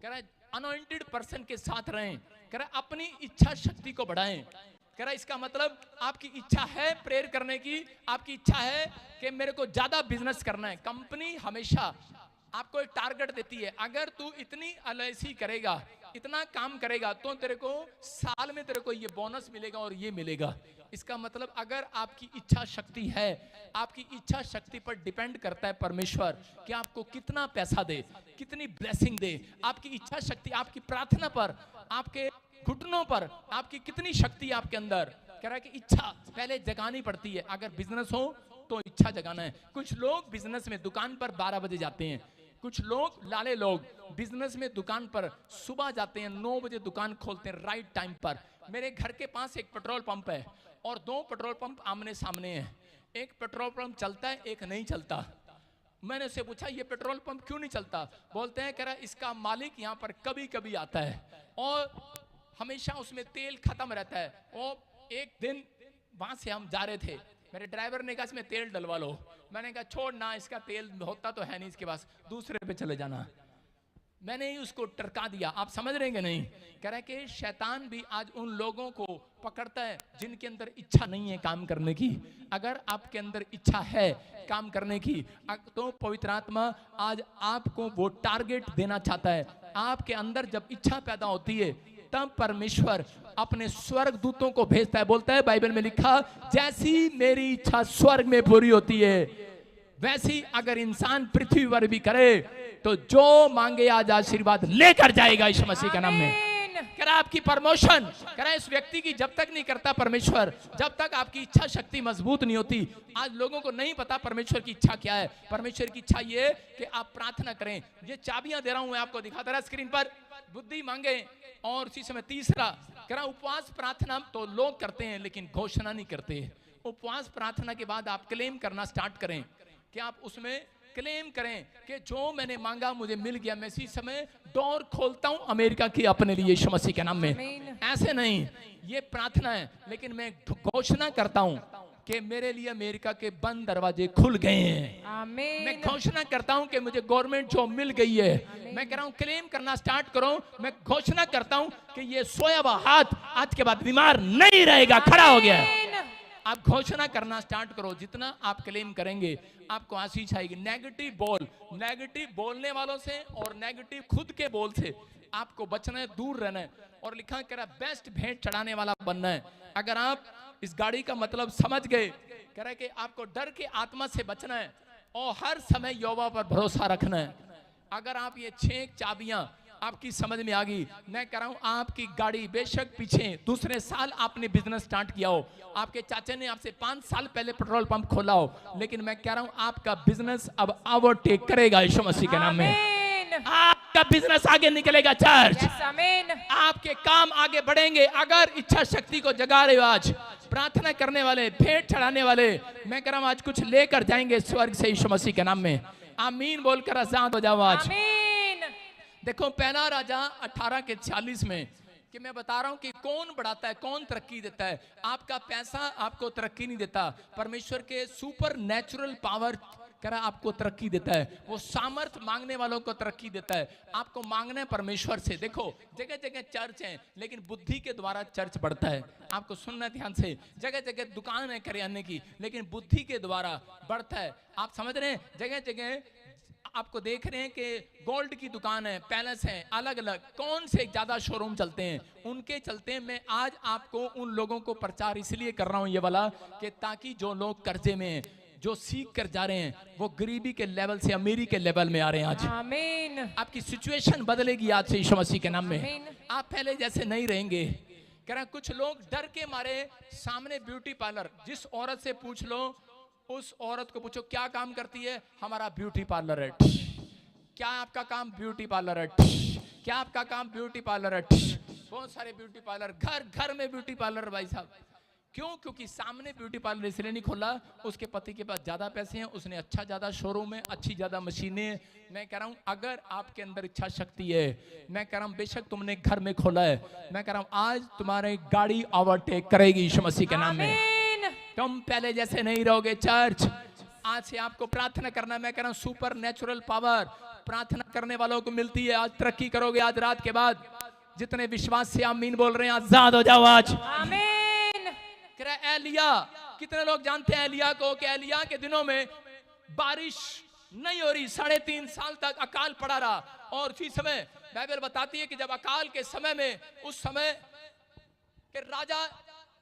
कह रहा अनॉइंटेड पर्सन के साथ रहें। कह रहा अपनी इच्छा शक्ति को बढ़ाएं। कह रहा इसका मतलब आपकी इच्छा है प्रेयर करने की, आपकी इच्छा है कि मेरे को ज्यादा बिजनेस करना है। कंपनी हमेशा आपको एक टारगेट देती है, अगर तू इतनी एलआईसी करेगा, इतना काम करेगा, तो तेरे को साल में तेरे को ये बोनस मिलेगा और ये मिलेगा। इसका मतलब अगर आपकी इच्छा शक्ति है, आपकी इच्छा शक्ति पर डिपेंड करता है परमेश्वर कि आपको कितना पैसा दे, कितनी ब्लेसिंग दे। आपकी इच्छा शक्ति, आपकी प्रार्थना पर, आपके घुटनों पर आपकी कितनी शक्ति आपके अंदर। कह रहा है कि इच्छा पहले जगानी पड़ती है। अगर बिजनेस हो तो इच्छा जगाना है। कुछ लोग बिजनेस में दुकान पर 12 बजे जाते हैं, कुछ लोग लाले लोग बिजनेस में दुकान पर सुबह जाते हैं, 9 बजे दुकान खोलते हैं राइट टाइम पर। मेरे घर के पास एक पेट्रोल पंप है और 2 पेट्रोल पंप आमने सामने हैं। एक पेट्रोल पंप चलता है, एक नहीं चलता। मैंने उससे पूछा ये पेट्रोल पंप क्यों नहीं चलता? बोलते हैं कह रहा इसका मालिक यहाँ पर कभी कभी आता है और हमेशा उसमें तेल खत्म रहता है। और एक दिन वहां से हम जा रहे थे, मेरे ड्राइवर ने कहा इसमें तेल डलवा लो। मैंने कहा छोड़ ना, इसका तेल होता तो है नहीं इसके पास, दूसरे पे चले जाना। मैंने ही उसको टरका दिया। आप समझ रहे हैं नहीं? कह रहे कि शैतान भी आज उन लोगों को पकड़ता है जिनके अंदर इच्छा नहीं है काम करने की। अगर आपके अंदर इच्छा है काम करने की तो पवित्र आत्मा आज आपको वो टारगेट देना चाहता है। आपके अंदर जब इच्छा पैदा होती है तब परमेश्वर अपने स्वर्ग दूतों को भेजता है। बोलता है बाइबल में लिखा, जैसी मेरी इच्छा स्वर्ग में पूरी होती है वैसी अगर इंसान पृथ्वी पर भी करे तो जो मांगे आज आशीर्वाद लेकर जाएगा यीशु मसीह के नाम में। कह रहा आपकी प्रमोशन, कह रहा इस व्यक्ति की जब तक नहीं करता परमेश्वर, जब तक आपकी इच्छा शक्ति मजबूत नहीं होती। आज लोगों को नहीं पता परमेश्वर की इच्छा क्या है। परमेश्वर की इच्छा ये कि आप प्रार्थना करें। ये चाबियां दे रहा हूं मैं आपको, दिखाता रहा स्क्रीन पर। बुद्धि मांगे और उसी समय तीसरा कह रहा उपवास प्रार्थना तो लोग करते हैं लेकिन घोषणा नहीं करते। उपवास प्रार्थना के बाद आप क्लेम करना स्टार्ट करें कि आप उसमें क्लेम करें कि जो मैंने मांगा मुझे मिल गया। मैं इसी समय डोर खोलता हूं अमेरिका की अपने लिए यीशु मसीह के नाम में। ऐसे नहीं, ये प्रार्थना है, लेकिन मैं घोषणा करता हूं कि मेरे लिए अमेरिका के बंद दरवाजे खुल गए हैं। मैं घोषणा करता हूं कि मुझे गवर्नमेंट जॉब मिल गई है। मैं कह रहा हूं क्लेम करना स्टार्ट करो। मैं घोषणा करता हूं कि ये सोया हुआ हाथ आज के बाद बीमार नहीं रहेगा, खड़ा हो गया है। आप घोषणा करना स्टार्ट करो। जितना आप क्लेम करेंगे आपको आशीष आएगी। नेगेटिव बोलने वालों से और नेगेटिव खुद के बोल से आपको बचना है, दूर रहना है। और लिखा कह रहा बेस्ट भेंट चढ़ाने वाला बनना है। अगर आप इस गाड़ी का मतलब समझ गए, कह रहा है कि आपको डर के आत्मा से बचना है और हर समय यहोवा पर भरोसा रखना है। अगर आप ये 6 चाबियां आपकी समझ में आ गई। मैं कह रहा हूं आपकी गाड़ी बेशक पीछे दूसरे साल आपने बिजनेस स्टार्ट किया हो, आपके चाचा ने आपसे 5 साल पहले पेट्रोल पंप खोला हो, लेकिन मैं कह रहा हूं आपका बिजनेस अब ओवरटेक करेगा यीशु मसीह के नाम में। आमीन। आपका बिजनेस आगे निकलेगा चर्च। यस आमीन। आपके काम आगे बढ़ेंगे अगर इच्छा शक्ति को जगा रहे हो। आज प्रार्थना करने वाले, भेंट चढ़ाने वाले, मैं कह रहा हूं आज कुछ लेकर जाएंगे स्वर्ग से यीशु मसीह के नाम में। आमीन बोलकर आजाद हो जाओ आज। आमीन। देखो पहला राजा 18:46 में कि मैं बता रहा हूं कि कौन बढ़ाता है, कौन तरक्की देता है। आपका पैसा आपको तरक्की नहीं देता, परमेश्वर के सुपर नेचुरल पावर करा आपको तरक्की देता है। वो सामर्थ मांगने वालों को तरक्की देता है। आपको मांगना है परमेश्वर से। देखो जगह जगह चर्च है, लेकिन बुद्धि के द्वारा चर्च बढ़ता है। आपको सुनना ध्यान से। जगह जगह दुकान है करियाने की, लेकिन बुद्धि के द्वारा बढ़ता है। आप समझ रहे हैं, जगह जगह आपको देख रहे हैं कि गोल्ड की दुकान है, पैलेस है, अलग अलग कौन से ज्यादा शोरूम चलते हैं, उनके चलते हैं। मैं आज आपको उन लोगों को प्रचार इसलिए कर रहा हूं ये वाला कि ताकि जो लोग कर्जे में हैं, जो सीख कर जा रहे हैं, वो गरीबी के लेवल से अमीरी के लेवल में आ रहे हैं। आज आमीन। आपकी सिचुएशन बदलेगी आज से यीशु मसीह के नाम में। आमीन। आप पहले जैसे नहीं रहेंगे। कह रहा कुछ लोग डर के मारे सामने ब्यूटी पार्लर, जिस औरत से पूछ लो, उस औरत को पूछो क्या काम करती है, हमारा ब्यूटी पार्लर है। क्या आपका काम ब्यूटी पार्लर है? क्या आपका काम ब्यूटी पार्लर है? बहुत सारे ब्यूटी पार्लर, घर घर में ब्यूटी पार्लर भाई साहब। क्यों? क्योंकि सामने ब्यूटी पार्लर इसलिए नहीं खोला, उसके पति के पास ज्यादा पैसे हैं, उसने अच्छा ज्यादा शोरूम है, अच्छी ज्यादा मशीनें हैं। मैं कह रहा हूं अगर आपके अंदर इच्छा शक्ति है, मैं कह रहा हूं बेशक तुमने घर में खोला है, मैं कह रहा हूं आज तुम्हारी गाड़ी ओवरटेक करेगी यीशु मसीह के नाम में। आमीन। तुम पहले जैसे नहीं रहोगे चर्च। आज से आपको प्रार्थना करना, मैं कह रहा हूं सुपर नेचुरल पावर प्रार्थना करने वालों को मिलती है। आज तरक्की करोगे। आज रात के बाद जितने विश्वास से आमीन बोल रहे हैं, आजाद हो जाओ आज। आमीन। एलिया, कितने लोग जानते हैं एलिया को कि एलिया के दिनों में बारिश नहीं हो रही, 3.5 साल तक अकाल पड़ा रहा। और उसी समय बाइबल बताती है कि जब अकाल के समय में, उस समय के राजा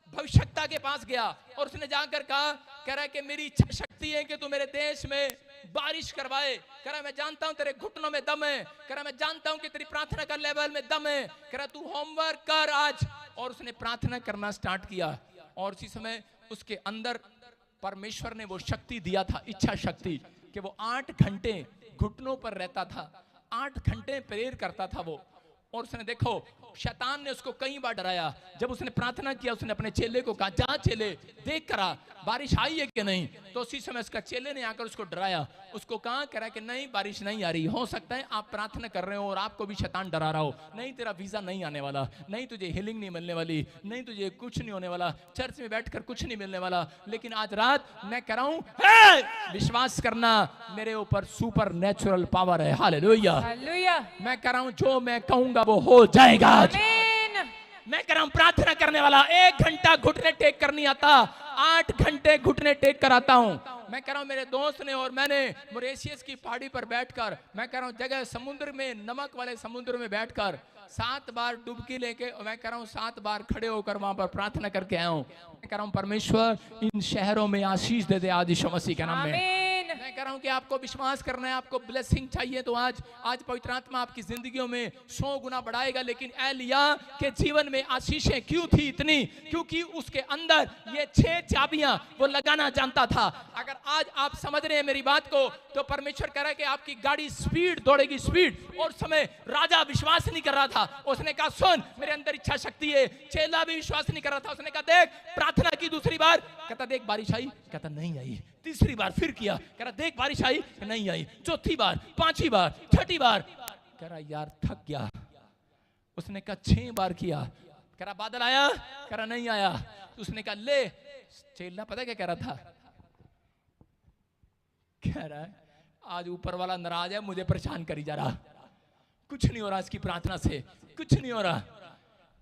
भविष्यवक्ता के पास गया और उसने जाकर कहा, कह रहा है कि मेरी इच्छा शक्ति है कि तू मेरे देश में बारिश करवाए। कह रहा मैं जानता हूं तेरे घुटनों में दम है, कह रहा मैं जानता हूं कि तेरी प्रार्थना का लेवल में दम है, कह रहा तू होमवर्क कर आज। और उसने प्रार्थना करना स्टार्ट किया और उसी समय उसके अंदर परमेश्वर ने वो शक्ति दिया था, इच्छा शक्ति, कि वो 8 घंटे घुटनों पर रहता था, 8 घंटे प्रेयर करता था वो। और उसने देखो शैतान ने उसको कई बार डराया। जब उसने प्रार्थना किया, उसने अपने चेले को कहा, जा चेले देख करा बारिश आई है कि नहीं। तो उसी समय उसका चेले ने आकर उसको डराया, उसको कहा, कह रहा कि नहीं बारिश नहीं आ रही। हो सकता है आप प्रार्थना कर रहे हो और आपको भी शैतान डरा रहा हो, नहीं तेरा वीजा नहीं आने वाला, नहीं तुझे हीलिंग नहीं मिलने वाली, नहीं तुझे कुछ नहीं होने वाला, चर्च में बैठकर कुछ नहीं मिलने वाला। लेकिन आज रात मैं कह रहा हूं विश्वास करना, मेरे ऊपर सुपर नेचुरल पावर है। हालेलुया। हालेलुया। मैं कह रहा हूं जो मैं कहूंगा वो हो जाएगा आज। आमीन। मैं कह रहा हूं प्रार्थना करने वाला 1 घंटा घुटने टेक कर नहीं आता, 8 घंटे घुटने टेक कर आता हूं। मैं कह रहा हूं मेरे दोस्त ने और मैंने मॉरिशस की पहाड़ी पर बैठकर, मैं कह रहा हूं जगह समुद्र में, नमक वाले समुद्र में बैठकर 7 बार डुबकी लेके, मैं कह रहा हूं 7 बार खड़े होकर वहां पर प्रार्थना करके आया हूं। मैं कह रहा हूं परमेश्वर इन शहरों में आशीष दे दे आज यीशु मसीह के नाम में। आमीन। मैं कह रहा हूं कि आपको विश्वास करना है, आपको ब्लेसिंग चाहिए तो आज पवित्र आत्मा आपकी जिंदगियों में 100 गुना बढ़ाएगा। लेकिन एलिया के जीवन में आशीषें क्यों थी इतनी? क्योंकि उसके अंदर ये 6 चाबियां वो लगाना जानता था। अगर आज आप समझ रहे हैं मेरी बात को, तो परमेश्वर कह रहा है कि आपकी गाड़ी स्पीड दौड़ेगी, स्पीड। और समय राजा विश्वास नहीं कर रहा था, उसने कहा सुन मेरे अंदर इच्छा शक्ति है। चेला भी विश्वास नहीं कर रहा था, उसने कहा देख, प्रार्थना की दूसरी बार, कहता देख बारिश आई, कहता नहीं आई। तीसरी बार फिर किया, कह रहा देख बारिश आई, नहीं आई। चौथी बार, 5वीं बार, 6ठी बार, कह रहा यार थक गया। उसने कहा 6 बार किया, कह रहा बादल आया, कह रहा नहीं आया। उसने कहा ले, चेला पता क्या कह रहा था? कह रहा है आज ऊपर वाला नाराज है, मुझे परेशान करी जा रहा, कुछ नहीं हो रहा इसकी प्रार्थना से, कुछ नहीं हो रहा।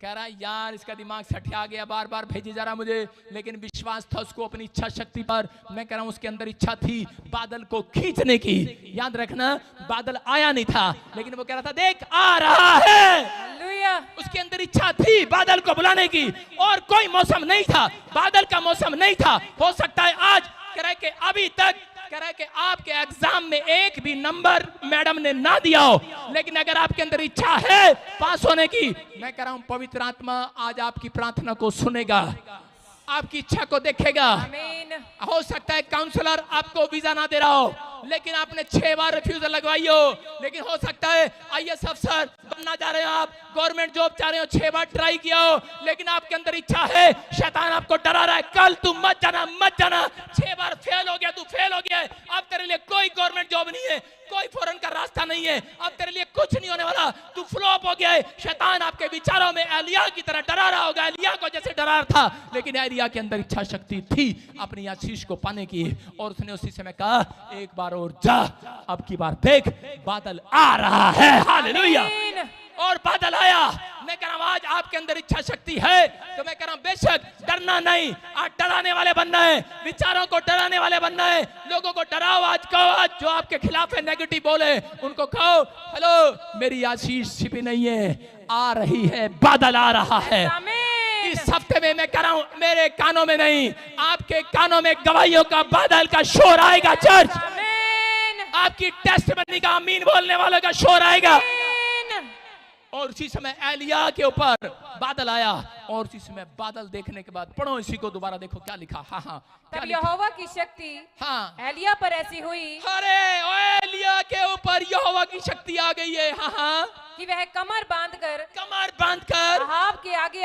कह रहा यार इसका दिमाग सठिया गया, बार बार भेजे जा रहा मुझे। लेकिन विश्वास था उसको अपनी इच्छा शक्ति पर। मैं कह रहा हूं उसके अंदर इच्छा थी बादल को खींचने की। याद रखना बादल आया नहीं था, लेकिन वो कह रहा था देख आ रहा है। हालेलुया। उसके अंदर इच्छा थी बादल को बुलाने की, और कोई मौसम नहीं था, बादल का मौसम नहीं था। हो सकता है आज कह रहा है कि अभी तक कह रहा है कि आपके एग्जाम में एक भी नंबर मैडम ने ना दिया हो, लेकिन अगर आपके अंदर इच्छा है पास होने की, मैं कह रहा हूं पवित्र आत्मा आज आपकी प्रार्थना को सुनेगा, आपकी इच्छा को देखेगा। आमीन। हो सकता है काउंसलर आपको वीजा ना दे रहा हो, लेकिन आपने 6 बार रिफ्यूजल लगवाई हो, लेकिन हो सकता है आईएएस अफसर बनना चाह रहे हो आप, गवर्नमेंट जॉब चाह रहे हो, 6 बार ट्राई किया हो, लेकिन आपके अंदर इच्छा है, शैतान आपको डरा रहा है, कल तू मत जाना मत जाना, 6 बार फेल हो गया, तू फेल हो गया है, अब तेरे लिए कोई गवर्नमेंट जॉब नहीं है, कोई फॉरेन का रास्ता नहीं है, अब तेरे लिए कुछ नहीं होने वाला, तू फ्लॉप हो गया है। शैतान आपके विचारों में एलिया की तरह डरा रहा होगा, एलिया को जैसे डरा रहा था, लेकिन एलिया के अंदर इच्छा शक्ति थी अपनी आशीष को पाने की, और उसने उसी समय कहा एक बार और जा, अब की बार देख बादल आ रहा है। हालेलुया। और बादल आया। मैं कह रहा हूं आज आपके अंदर इच्छा शक्ति है तो मैं कह रहा हूं बेशक डरना नहीं, आज डराने वाले बनना है, विचारों को डराने वाले बनना है, लोगों को डराओ। आज कहो, आज जो आपके खिलाफ है नेगेटिव बोले उनको कहो हेलो मेरी आशीष छिपी नहीं है, आ रही है, बादल आ रहा है। इस हफ्ते में मैं कह रहा हूं मेरे कानों में नहीं आपके कानों में गवाहियों का बादल का शोर आएगा। चर्च आपकी टेस्टमनी का आमीन बोलने वालों का शोर आएगा। और उसी समय एलिया के ऊपर बादल आया, और उसी समय बादल देखने के बाद पढ़ो इसी को दोबारा, देखो क्या लिखा। हाँ हाँ तब यहोवा की शक्ति हाँ एलिया पर ऐसी हुई, अरे एलिया के ऊपर यहोवा की शक्ति आ गई है। हाँ हाँ कि वह कमर बांधकर अहाब के आगे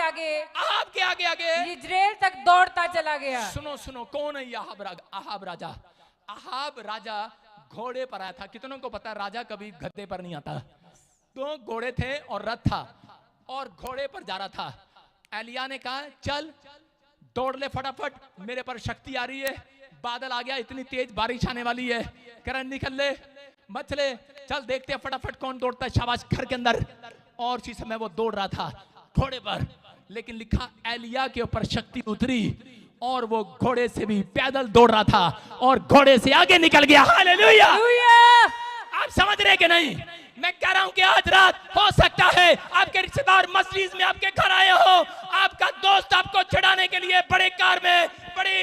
आगे इजराइल तक दौड़ता चला गया। सुनो सुनो कौन है अहाब राजा? अहाब राजा घोड़े पर आया था। कितनों को पता है राजा कभी गद्दे पर नहीं आता? 2 घोड़े थे और रथ था, और घोड़े पर जा रहा था। एलिया ने कहा चल दौड़ ले फटाफट, मेरे पर शक्ति आ रही है, बादल आ गया, इतनी तेज बारिश आने वाली है, करण निकल ले मत चले, चल देखते हैं फटाफट कौन दौड़ता है, शाबाश घर के अंदर। और इसी समय वो दौड़ रहा था घोड़े पर, लेकिन लिखा एलिया के ऊपर शक्ति उतरी और वो घोड़े से भी पैदल दौड़ रहा था और घोड़े से आगे निकल गया। हालेलुया। आप समझ रहे कि नहीं? मैं कह रहा हूं कि आज रात हो सकता है आपके रिश्तेदार मस्जिद में आपके घर आए हो, आपका दोस्त आपको चढ़ाने के लिए बड़े कार में बड़े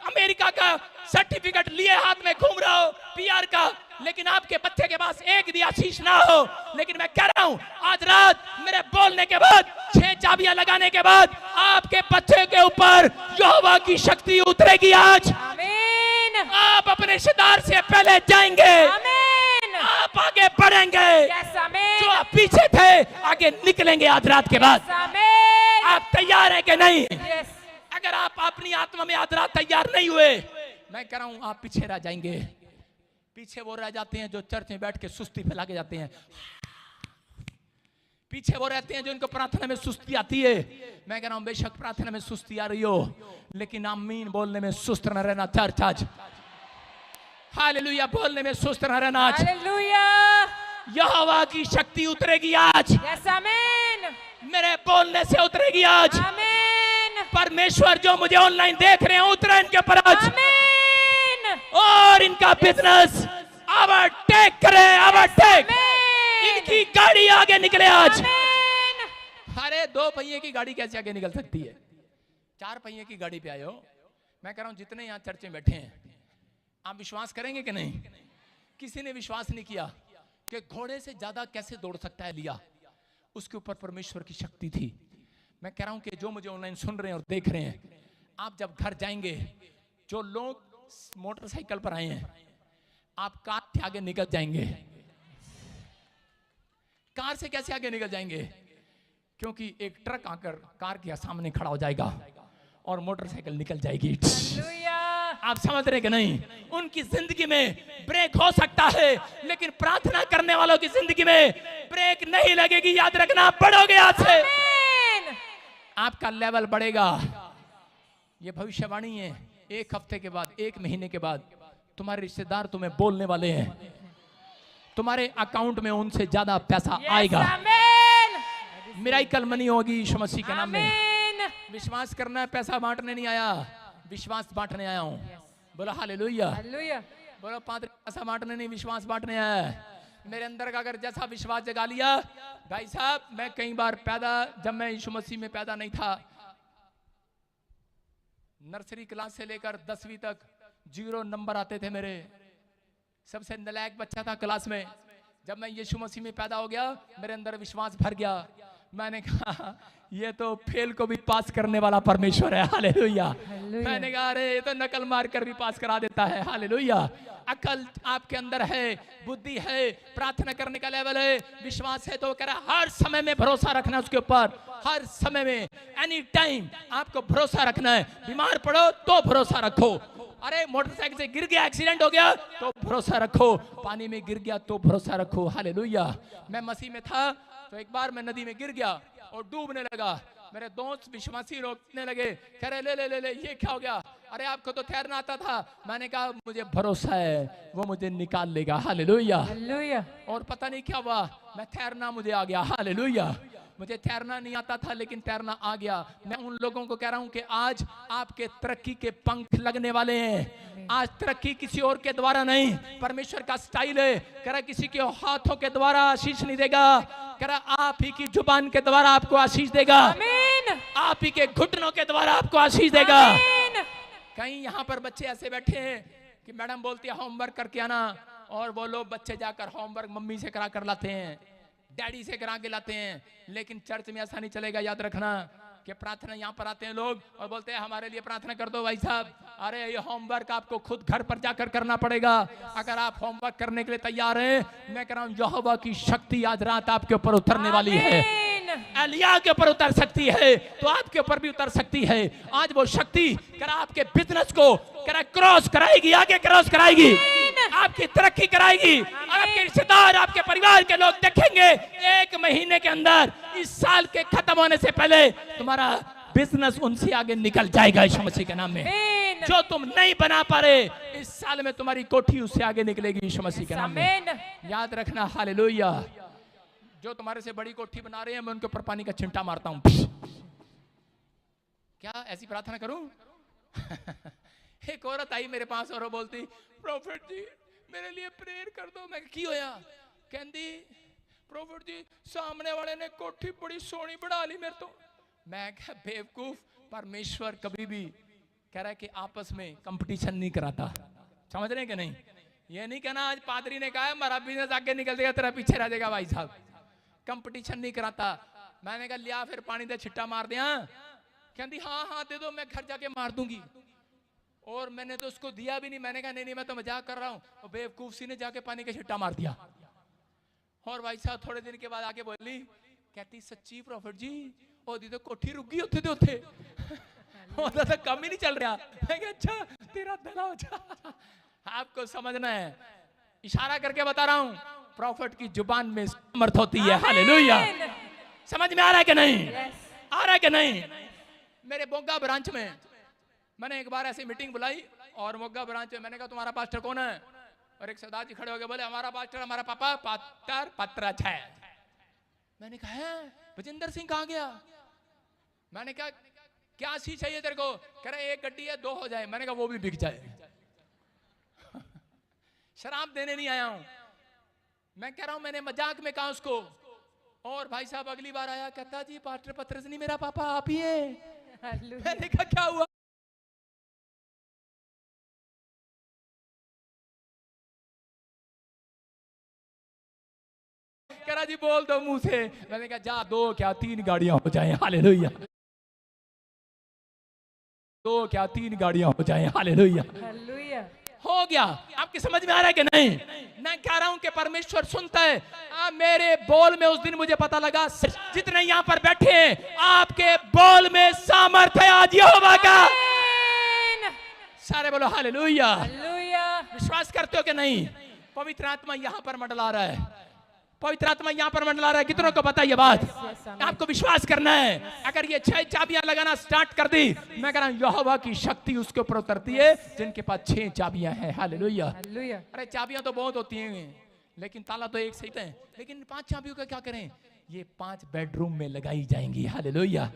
अमेरिका का सर्टिफिकेट लिए हाथ में घूम रहा हो पीआर का, लेकिन आपके बच्चे के पास एक भी आशीष ना हो। लेकिन मैं कह रहा हूं आज रात मेरे बोलने के बाद 6 चाबियां लगाने के बाद आपके बच्चे के ऊपर यहोवा की शक्ति उतरेगी। आज आमीन। आप अपने रिश्तेदार से पहले जाएंगे, आप आगे बढ़ेंगे, जो आप पीछे थे आगे निकलेंगे आज रात के बाद। आप तैयार हैं कि नहीं? अगर आप अपनी आत्मा में आज रात तैयार नहीं हुए, मैं कह रहा हूं आप पीछे रह जाएंगे। पीछे वो रह जाते हैं जो चर्च में बैठ के सुस्ती फैला के जाते हैं, पीछे वो रहते हैं जो इनको प्रार्थना में सुस्ती आती है। मैं कह रहा हूं बेशक प्रार्थना में सुस्ती आ रही हो, लेकिन आमीन बोलने में सुस्त न रहना। चर्च आज हालेलुया बोलने में सुस्त न रहना। आज हालेलुया यहोवा की शक्ति उतरेगी आज। यस आमीन। मेरे बोलने से उतरेगी आज। आमीन। परमेश्वर जो मुझे ऑनलाइन देख रहे हैं उतरे इनके ऊपर आज। आमीन। और इनका बिजनेस ओवरटेक करे, ओवरटेक। इनकी गाड़ी आगे निकले आज। अरे 2 पहिए की गाड़ी कैसे आगे निकल सकती है? 4 पहिए की गाड़ी पे आए हो। मैं कह रहा हूं जितने यहाँ चर्च में बैठे हैं आप विश्वास करेंगे कि नहीं? किसी ने विश्वास नहीं किया कि घोड़े से ज्यादा कैसे दौड़ सकता है एलिया। उसके ऊपर परमेश्वर की शक्ति थी। मैं कह रहा हूं कि जो मुझे ऑनलाइन सुन रहे हैं और देख रहे हैं, आप जब घर जाएंगे, जो लोग मोटरसाइकिल पर आए हैं आप कार से आगे निकल जाएंगे। कार से कैसे आगे निकल जाएंगे? क्योंकि एक ट्रक आकर कार के सामने खड़ा हो जाएगा और मोटरसाइकिल निकल जाएगी। आप समझ रहे कि नहीं? उनकी जिंदगी में ब्रेक हो सकता है, लेकिन प्रार्थना करने वालों की जिंदगी में ब्रेक नहीं लगेगी। याद रखना, बढ़ोगे आज से आपका लेवल बढ़ेगा। ये भविष्यवाणी है। 1 हफ्ते के बाद, 1 महीने के बाद तुम्हारे रिश्तेदार तुम्हें बोलने वाले हैं, तुम्हारे अकाउंट में उनसे ज्यादा पैसा आएगा। मिराइकल मनी होगी यीशु मसीह के नाम में। विश्वास करना है, पैसा बांटने नहीं आया, विश्वास बांटने आया हूं। बोलो हालेलुया। बोलो पादरी पैसा बांटने नहीं, विश्वास बांटने आया है। मेरे अंदर का अगर जैसा विश्वास जगा लिया, भाई साहब मैं कई बार जब मैं यीशु मसीह में पैदा नहीं था, नर्सरी क्लास से लेकर 10वीं तक 0 नंबर आते थे मेरे, सबसे नालायक बच्चा था क्लास में। जब मैं यीशु मसीह में पैदा हो गया, मेरे अंदर विश्वास भर गया। मैंने कहा ये तो फेल को भी पास करने वाला परमेश्वर है, हालेलुया। मैंने कहा अरे ये तो नकल मार कर भी पास करा देता है, हालेलुया। अकल आपके अंदर है, बुद्धि है, प्रार्थना करने का लेवल है, विश्वास है, तो कह रहा हर समय में भरोसा रखना है उसके ऊपर, हर समय में, एनी टाइम आपको भरोसा रखना है। बीमार पड़ो तो भरोसा रखो, अरे मोटरसाइकिल से गिर गया, एक्सीडेंट हो गया तो भरोसा रखो, पानी में गिर गया तो भरोसा रखो, हालेलुया। मैं मसीह में था तो एक बार मैं नदी में गिर गया और डूबने लगा। मेरे दोस्त विश्वासी रोकने लगे, कह रहे ले ले ले ले ये क्या हो गया, अरे आपको तो तैरना आता था। मैंने कहा मुझे भरोसा है वो मुझे निकाल लेगा, हालेलुया। और पता नहीं क्या हुआ, मैं तैरना मुझे आ गया, हालेलुया। मुझे तैरना नहीं आता था लेकिन तैरना आ गया। मैं उन लोगों को कह रहा हूं कि आज आपके तरक्की के पंख लगने वाले हैं। आज तरक्की किसी और के द्वारा नहीं, परमेश्वर का स्टाइल है। कह रहा किसी के हाथों के द्वारा आशीष नहीं देगा, कह रहा आप ही की जुबान के द्वारा आपको आशीष देगा, आप ही के घुटनों के द्वारा आपको आशीष देगा। कहीं यहाँ पर बच्चे ऐसे बैठे हैं कि मैडम बोलती है होमवर्क करके आना, और वो लोग बच्चे जाकर होमवर्क मम्मी से करा कर लाते हैं, डैडी से करा के लाते हैं। लेकिन चर्च में ऐसा नहीं चलेगा, याद रखना कि प्रार्थना यहाँ पर आते हैं लोग और बोलते हैं हमारे लिए प्रार्थना कर दो भाई साहब। अरे ये होमवर्क आपको खुद घर पर जाकर करना पड़ेगा। अगर आप होमवर्क करने के लिए तैयार हैं, मैं कह रहा हूँ यहोवा की शक्ति आज रात आपके ऊपर उतरने वाली है। एलिया के ऊपर उतर सकती है तो आपके ऊपर भी उतर सकती है। आज वो शक्ति कर आपके बिजनेस को कर क्रॉस कराएगी, आगे क्रॉस कराएगी, आपकी तरक्की कराएगी। आपके रिश्तेदार, आपके परिवार के लोग देखेंगे 1 महीने के अंदर, इस साल के खत्म होने से पहले तुम्हारा बिजनेस उनसे आगे निकल जाएगा यीशु मसीह के नाम में। जो तुम नहीं बना पा रहे, इस साल में तुम्हारी कोठी उससे आगे निकलेगी यीशु मसीह के नाम में। याद रखना, हालेलुया। जो तुम्हारे से बड़ी कोठी बना रहे हैं, मैं उनके ऊपर पानी का छिंटा मारता हूं। क्या ऐसी प्रार्थना करूं? एक औरत आई मेरे पास और वो बोलती प्रॉफिट जी मेरे लिए प्रेयर कर दो। मैं की होया? कहती प्रॉफिट जी सामने वाले ने कोठी बड़ी सोनी बढ़ा ली मेरे तो। मैं क्या बेवकूफ, परमेश्वर कभी भी कह रहा है कि आपस में कंपटीशन नहीं कराता। समझ रहे हैं कि नहीं? ये नहीं कहना आज पादरी ने कहा है हमारा बिजनेस आगे निकल जाएगा तेरा पीछे रह जाएगा। भाई साहब कंपटीशन नहीं कराता। मैंने कहा लिया फिर पानी दे छिट्टा मार दिया। कहती हाँ हाँ दे दो, मैं घर जाके मार दूंगी। और मैंने तो उसको दिया भी नहीं। मैंने कहा नहीं नहीं मैं तो मजाक कर रहा हूँ। और बेवकूफ सी ने जाके पानी का छिट्टा मार दिया। और भाई साहब थोड़े दिन के बाद आके बोली, कहती सच्ची प्रॉफिट जी ओदी तो कोठी रुक गई उत्थे उत्थे ओदा तो काम ही नहीं चल रहा। मैं कहा अच्छा तेरा दला हो जा। आपको समझना है, इशारा करके बता रहा हूँ, प्रॉफिट की जुबान में समर्थ होती है। हालेलुया। समझ में आ रहा है कि नहीं? आ रहा है कि नहीं? मेरे मोगा ब्रांच में मैंने एक बार ऐसी मीटिंग बुलाई और मोगा ब्रांच में मैंने कहा तुम्हारा पास्टर कौन है? और एक सरदार जी खड़े हो गए, बोले हमारा पास्टर हमारा पापा पात्र पत्रच है। मैंने कहा है भजिंदर सिंह कहाँ गया? मैंने कहा क्या सी चाहिए तेरे को? कह रहे एक गड्डी है 2 हो जाए। मैंने कहा वो भी बिक जाए। शराब देने नहीं आया हूं। मैं कह रहा हूं मैंने मजाक में कहा उसको। और भाई साहब अगली बार आया, कहता जी पास्टर पत्रस नहीं मेरा पापा आप ही है। मैंने कहा क्या हुआ? कह रहा जी बोल दो मुंह से। मैंने कहा जा 2 क्या 3 गाड़ियां हो जाएं। हालेलुया। 2 क्या 3 गाड़ियां हो जाएं। हालेलुया। हो गया। आपकी समझ में आ रहा है कि नहीं? मैं कह रहा हूं कि परमेश्वर सुनता है। मेरे बोल में उस दिन मुझे पता लगा जितने यहां पर बैठे हैं आपके बोल में सामर्थ्य है आज यहोवा का। सारे बोलो हालेलुया। विश्वास करते हो कि नहीं? पवित्र आत्मा यहां पर मंडला रहा है। पवित्र आत्मा यहाँ पर मंडला रहा है। कितनों को पता है ये बात? आपको विश्वास करना है। अगर ये 6 चाबियां लगाना स्टार्ट कर दी, मैं कह रहा हूं यहोवा की शक्ति उसके ऊपर उतरती है जिनके पास 6 चाबियां हैं। हालेलुया। अरे चाबियां तो बहुत होती हैं लेकिन ताला तो एक सही है। लेकिन 5 चाबियों का क्या करें? ये 5 बेडरूम में लगाई जाएंगी। हालेलुया।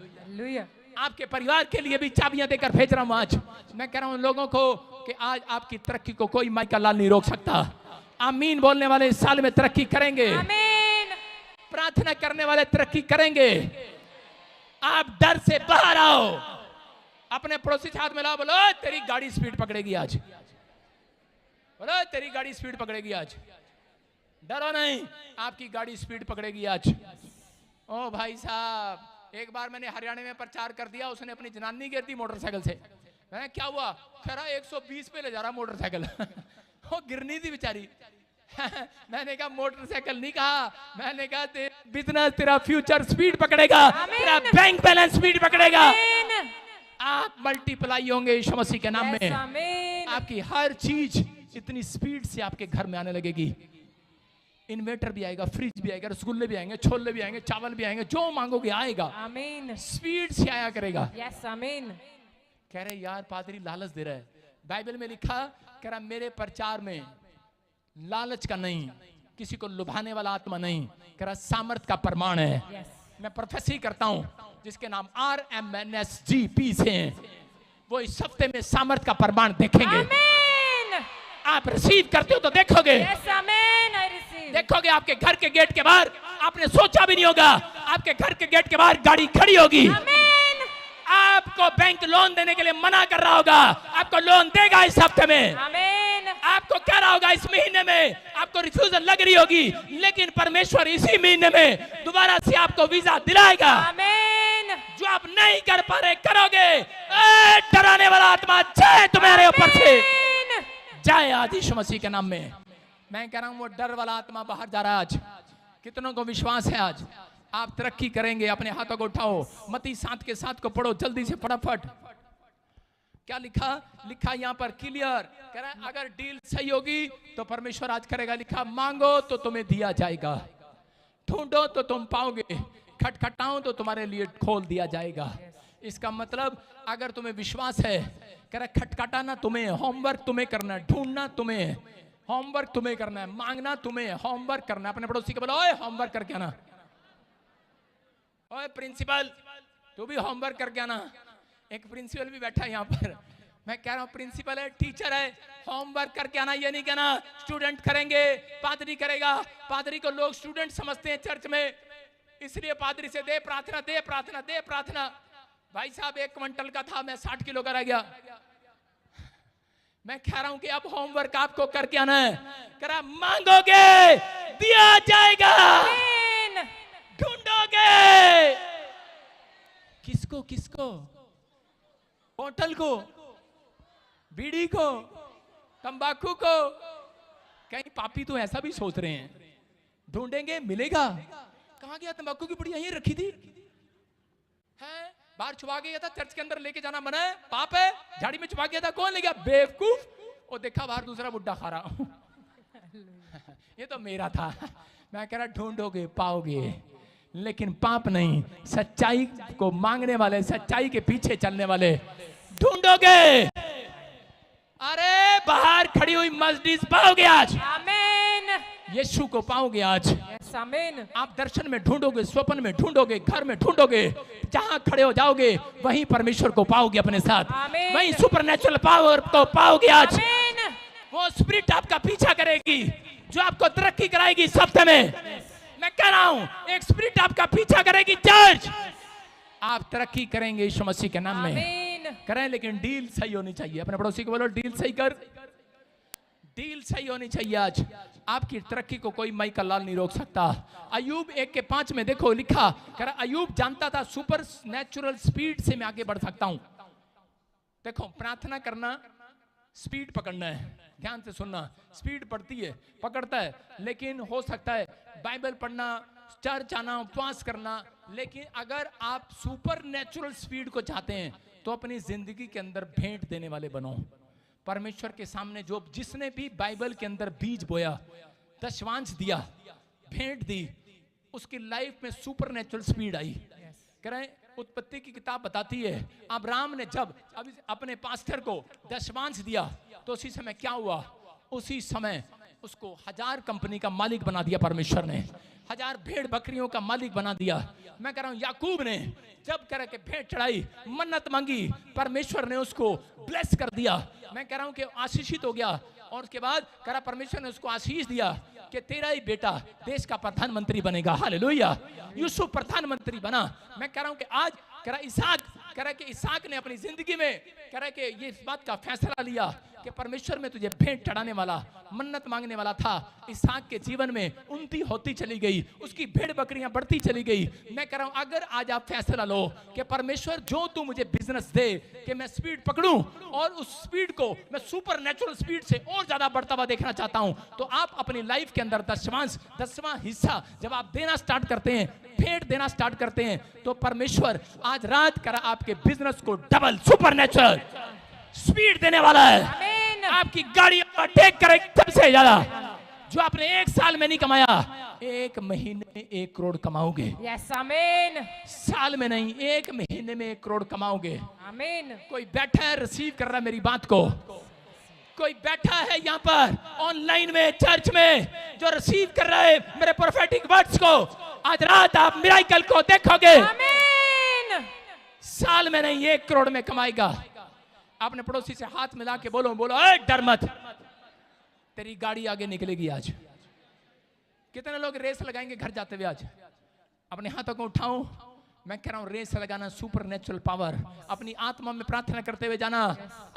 आपके परिवार के लिए भी चाबियां देकर भेज रहा हूं आज। मैं कह रहा हूं लोगों को कि आज आपकी तरक्की को कोई माइका लाल नहीं रोक सकता। आमीन बोलने वाले इस साल में तरक्की करेंगे। आमीन। प्रार्थना करने वाले तरक्की करेंगे। आप डर से बाहर आओ। अपने पड़ोसी हाथ में लाओ, बोलो तेरी गाड़ी स्पीड पकड़ेगी आज। बोलो तेरी गाड़ी स्पीड पकड़ेगी आज, डरो नहीं, आपकी गाड़ी स्पीड पकड़ेगी आज। ओ भाई साहब, एक बार मैंने हरियाणा में प्रचार कर दिया, उसने अपनी जनानी गिर दी मोटरसाइकिल से। मैं क्या हुआ, कह रहा 120 पे ले जा रहा मोटरसाइकिल। वो गिरनी थी बेचारी। मैंने कहा मोटरसाइकिल नहीं कहा, मैंने कहा बिजनेस तेरा फ्यूचर स्पीड पकड़ेगा, तेरा बैंक बैलेंस स्पीड पकड़ेगा, आप मल्टीप्लाई होंगे यीशु मसीह के नाम में। आपकी हर चीज इतनी स्पीड से आपके घर में आने लगेगी। इन्वर्टर भी आएगा, फ्रिज भी आएगा, रसगुल्ले भी आएंगे, छोले भी आएंगे, चावल भी आएंगे, जो मांगोगे आएगा। आमीन। स्पीड से आया करेगा। यस आमीन। कह रहे यार पादरी लालच दे रहा है। बाइबल में लिखा, कह रहा मेरे प्रचार में लालच का नहीं, किसी को लुभाने वाला आत्मा नहीं, कह रहा सामर्थ का प्रमाण है। मैं प्रोफेसी करता हूं, जिसके नाम RMNSGP से हैं, वो इस हफ्ते में सामर्थ का प्रमाण देखेंगे। आप रिसीव करते हो तो देखोगे। Yes, amen, I receive. देखोगे आपके घर के गेट के बाहर, आपने सोचा भी नहीं होगा, आपके घर के गेट के बाहर गाड़ी खड़ी होगी। Amen. आपको बैंक लोन देने के लिए मना कर रहा होगा, आपको लोन देगा इस हफ्ते में। Amen. आपको कह रहा होगा इस महीने में आपको रिफ्यूजल लग रही होगी, लेकिन परमेश्वर इसी महीने में दोबारा से आपको वीजा दिलाएगा। Amen. जो आप नहीं कर पा रहे करोगे। डराने वाला आत्मा जाए तुम्हारे ऊपर से, जाए आज यीशु मसीह के नाम में। मैं कह रहा हूं वो डर वाला आत्मा बाहर जा रहा है आज। कितनों को विश्वास है आज आप तरक्की करेंगे? अपने हाथों को उठाओ, मत्ती 7 के 7 को पढ़ो जल्दी से फटाफट। क्या लिखा? लिखा यहाँ पर क्लियर, कह रहा है अगर डील सही होगी तो परमेश्वर आज करेगा। लिखा मांगो तो तुम्हें दिया जाएगा, ढूंढो तो तुम पाओगे, खटखटाओ तो तुम्हारे लिए खोल दिया जाएगा। इसका मतलब अगर तुम्हें विश्वास है, कह रहा खटखटाना तुम्हें, होमवर्क तुम्हें करना है, ढूंढना तुम्हें, होमवर्क तुम्हें करना है, मांगना तुम्हें, होमवर्क करना है। अपने पड़ोसी को बोलो ओए होमवर्क करके आना, ओए प्रिंसिपल तू भी होमवर्क करके आना। एक प्रिंसिपल भी बैठा है यहाँ पर, मैं कह रहा हूँ प्रिंसिपल है, टीचर है, होमवर्क करके आना। ये नहीं कहना स्टूडेंट करेंगे, पादरी करेगा। पादरी को लोग स्टूडेंट समझते हैं चर्च में, इसलिए पादरी से दे प्रार्थना, दे प्रार्थना, दे प्रार्थना। भाई साहब 1 क्विंटल का था, मैं 60 किलो का रह गया। मैं कह रहा हूं कि अब होमवर्क आपको करके आना है। कह रहा मांगोगे दिया जाएगा, ढूंढोगे किसको किसको? बोतल को, बीड़ी को, तंबाकू को। कहीं पापी तो ऐसा भी सोच रहे हैं ढूंढेंगे मिलेगा। कहां गया तंबाकू की पुड़ी? यहीं रखी थी, है बाहर छुपा गया था, चर्च के अंदर लेके जाना मना है, पाप है। झाड़ी में छुपा गया था, कौन ले गया? बेवकूफ। वो देखा बाहर दूसरा बुड्ढा खा रहा। ये तो मेरा था। मैं कह रहा ढूंढोगे पाओगे, लेकिन पाप नहीं, सच्चाई को मांगने वाले, सच्चाई के पीछे चलने वाले ढूंढोगे। अरे बाहर खड़ी हुई मर्सिडीज पाओगे आज, आमीन। यीशु को पाओगे आज। यस आमीन। आप दर्शन में ढूंढोगे, स्वप्न में ढूंढोगे, घर में ढूंढोगे, जहां खड़े हो जाओगे वहीं परमेश्वर को पाओगे अपने साथ, वहीं सुपरनेचुरल पावर को पाओगे आज। वो स्पिरिट आपका पीछा करेगी जो आपको तरक्की कराएगी इस हफ्ते में। मैं कह रहा हूं एक स्पिरिट आपका पीछा करेगी चर्च, आप तरक्की करेंगे यीशु मसीह के नाम में। करें, लेकिन डील सही होनी चाहिए। अपने पड़ोसी को बोलो डील सही कर, डील सही होनी चाहिए। आज आपकी तरक्की को कोई माइकल लाल नहीं रोक सकता। अयूब 1 के 5 में देखो लिखा, कह रहा अयूब जानता था सुपर नेचुरल स्पीड से मैं आगे बढ़ सकता हूं। देखो प्रार्थना करना स्पीड पकड़ना है, ध्यान से सुनना। स्पीड बढ़ती है, पकड़ता है, लेकिन हो सकता है बाइबल पढ़ना, चर्च आना, उपवास करना, लेकिन अगर आप सुपर नेचुरल स्पीड को चाहते हैं तो अपनी जिंदगी के अंदर भेंट देने वाले बनो परमेश्वर के सामने। जो जिसने भी बाइबल के अंदर बीज बोया, दशवांश दिया, भेंट दी, उसकी लाइफ में सुपर नेचुरल स्पीड आई। कह रहे उत्पत्ति की किताब बताती है अब्राहम ने जब अपने पास्टर को दशवांश दिया तो उसी समय क्या हुआ? उसी समय उसको 1000 कंपनी का मालिक बना दिया परमेश्वर ने, 1000 भेड़ बकरियों का मालिक बना दिया। मैं कह रहा हूं याकूब ने जब कह के भेंट चढ़ाई, मन्नत मांगी, परमेश्वर ने उसको ब्लेस कर दिया। मैं कह रहा हूं कि आशीषित हो गया। और उसके बाद कह रहा परमेश्वर ने उसको आशीष दिया कि तेरा ही बेटा देश का प्रधानमंत्री बनेगा। हालेलुया। यूसुफ प्रधानमंत्री बना। मैं कह रहा हूं कि आज कह रहा इसहाक कह रहा है कि इसहाक ने अपनी जिंदगी में कह रहा है कि ये इस बात का फैसला लिया कि परमेश्वर में तुझे भेंट चढ़ाने वाला, मन्नत मांगने वाला था। इसहाक के जीवन में उन्नति होती चली गई, उसकी भेड़ बकरियां बढ़ती चली गई। मैं कह रहा हूं अगर आज आप फैसला लो कि परमेश्वर जो तू मुझे बिजनेस दे कि मैं स्पीड पकड़ूं और उस स्पीड को मैं सुपर नेचुरल स्पीड से और ज्यादा बढ़ता हुआ देखना चाहता हूं, तो आप अपनी लाइफ के अंदर दसवां हिस्सा जब आप देना स्टार्ट करते हैं, भेंट देना स्टार्ट करते हैं, तो परमेश्वर आज रात करा आपके बिजनेस को डबल सुपर नेचुरल स्पीड देने वाला है। आमीन। आपकी गाड़ी टेक करेगी सबसे ज्यादा। जो आपने 1 साल में नहीं कमाया, 1 महीने में 1 करोड़ कमाओगे। यस आमीन। साल में नहीं, 1 महीने में 1 करोड़ कमाओगे। आमीन। कोई बैठा है रिसीव कर रहा है मेरी बात को, कोई बैठा है यहाँ पर ऑनलाइन में चर्च में जो रिसीव कर रहा है मेरे प्रोफेटिक वर्ड्स को, आज रात आप मिराकल को देखोगे। आमीन। साल में नहीं, 1 करोड़ में कमाएगा। आपने पड़ोसी से हाथ मिला के बोलो ए डर मत, तेरी गाड़ी आगे निकलेगी आज। कितने लोग रेस लगाएंगे घर जाते हुए? आज अपने हाथों को उठाओ। मैं कह रहा हूं रेस लगाना सुपर नेचुरल पावर, अपनी आत्मा में प्रार्थना करते हुए जाना।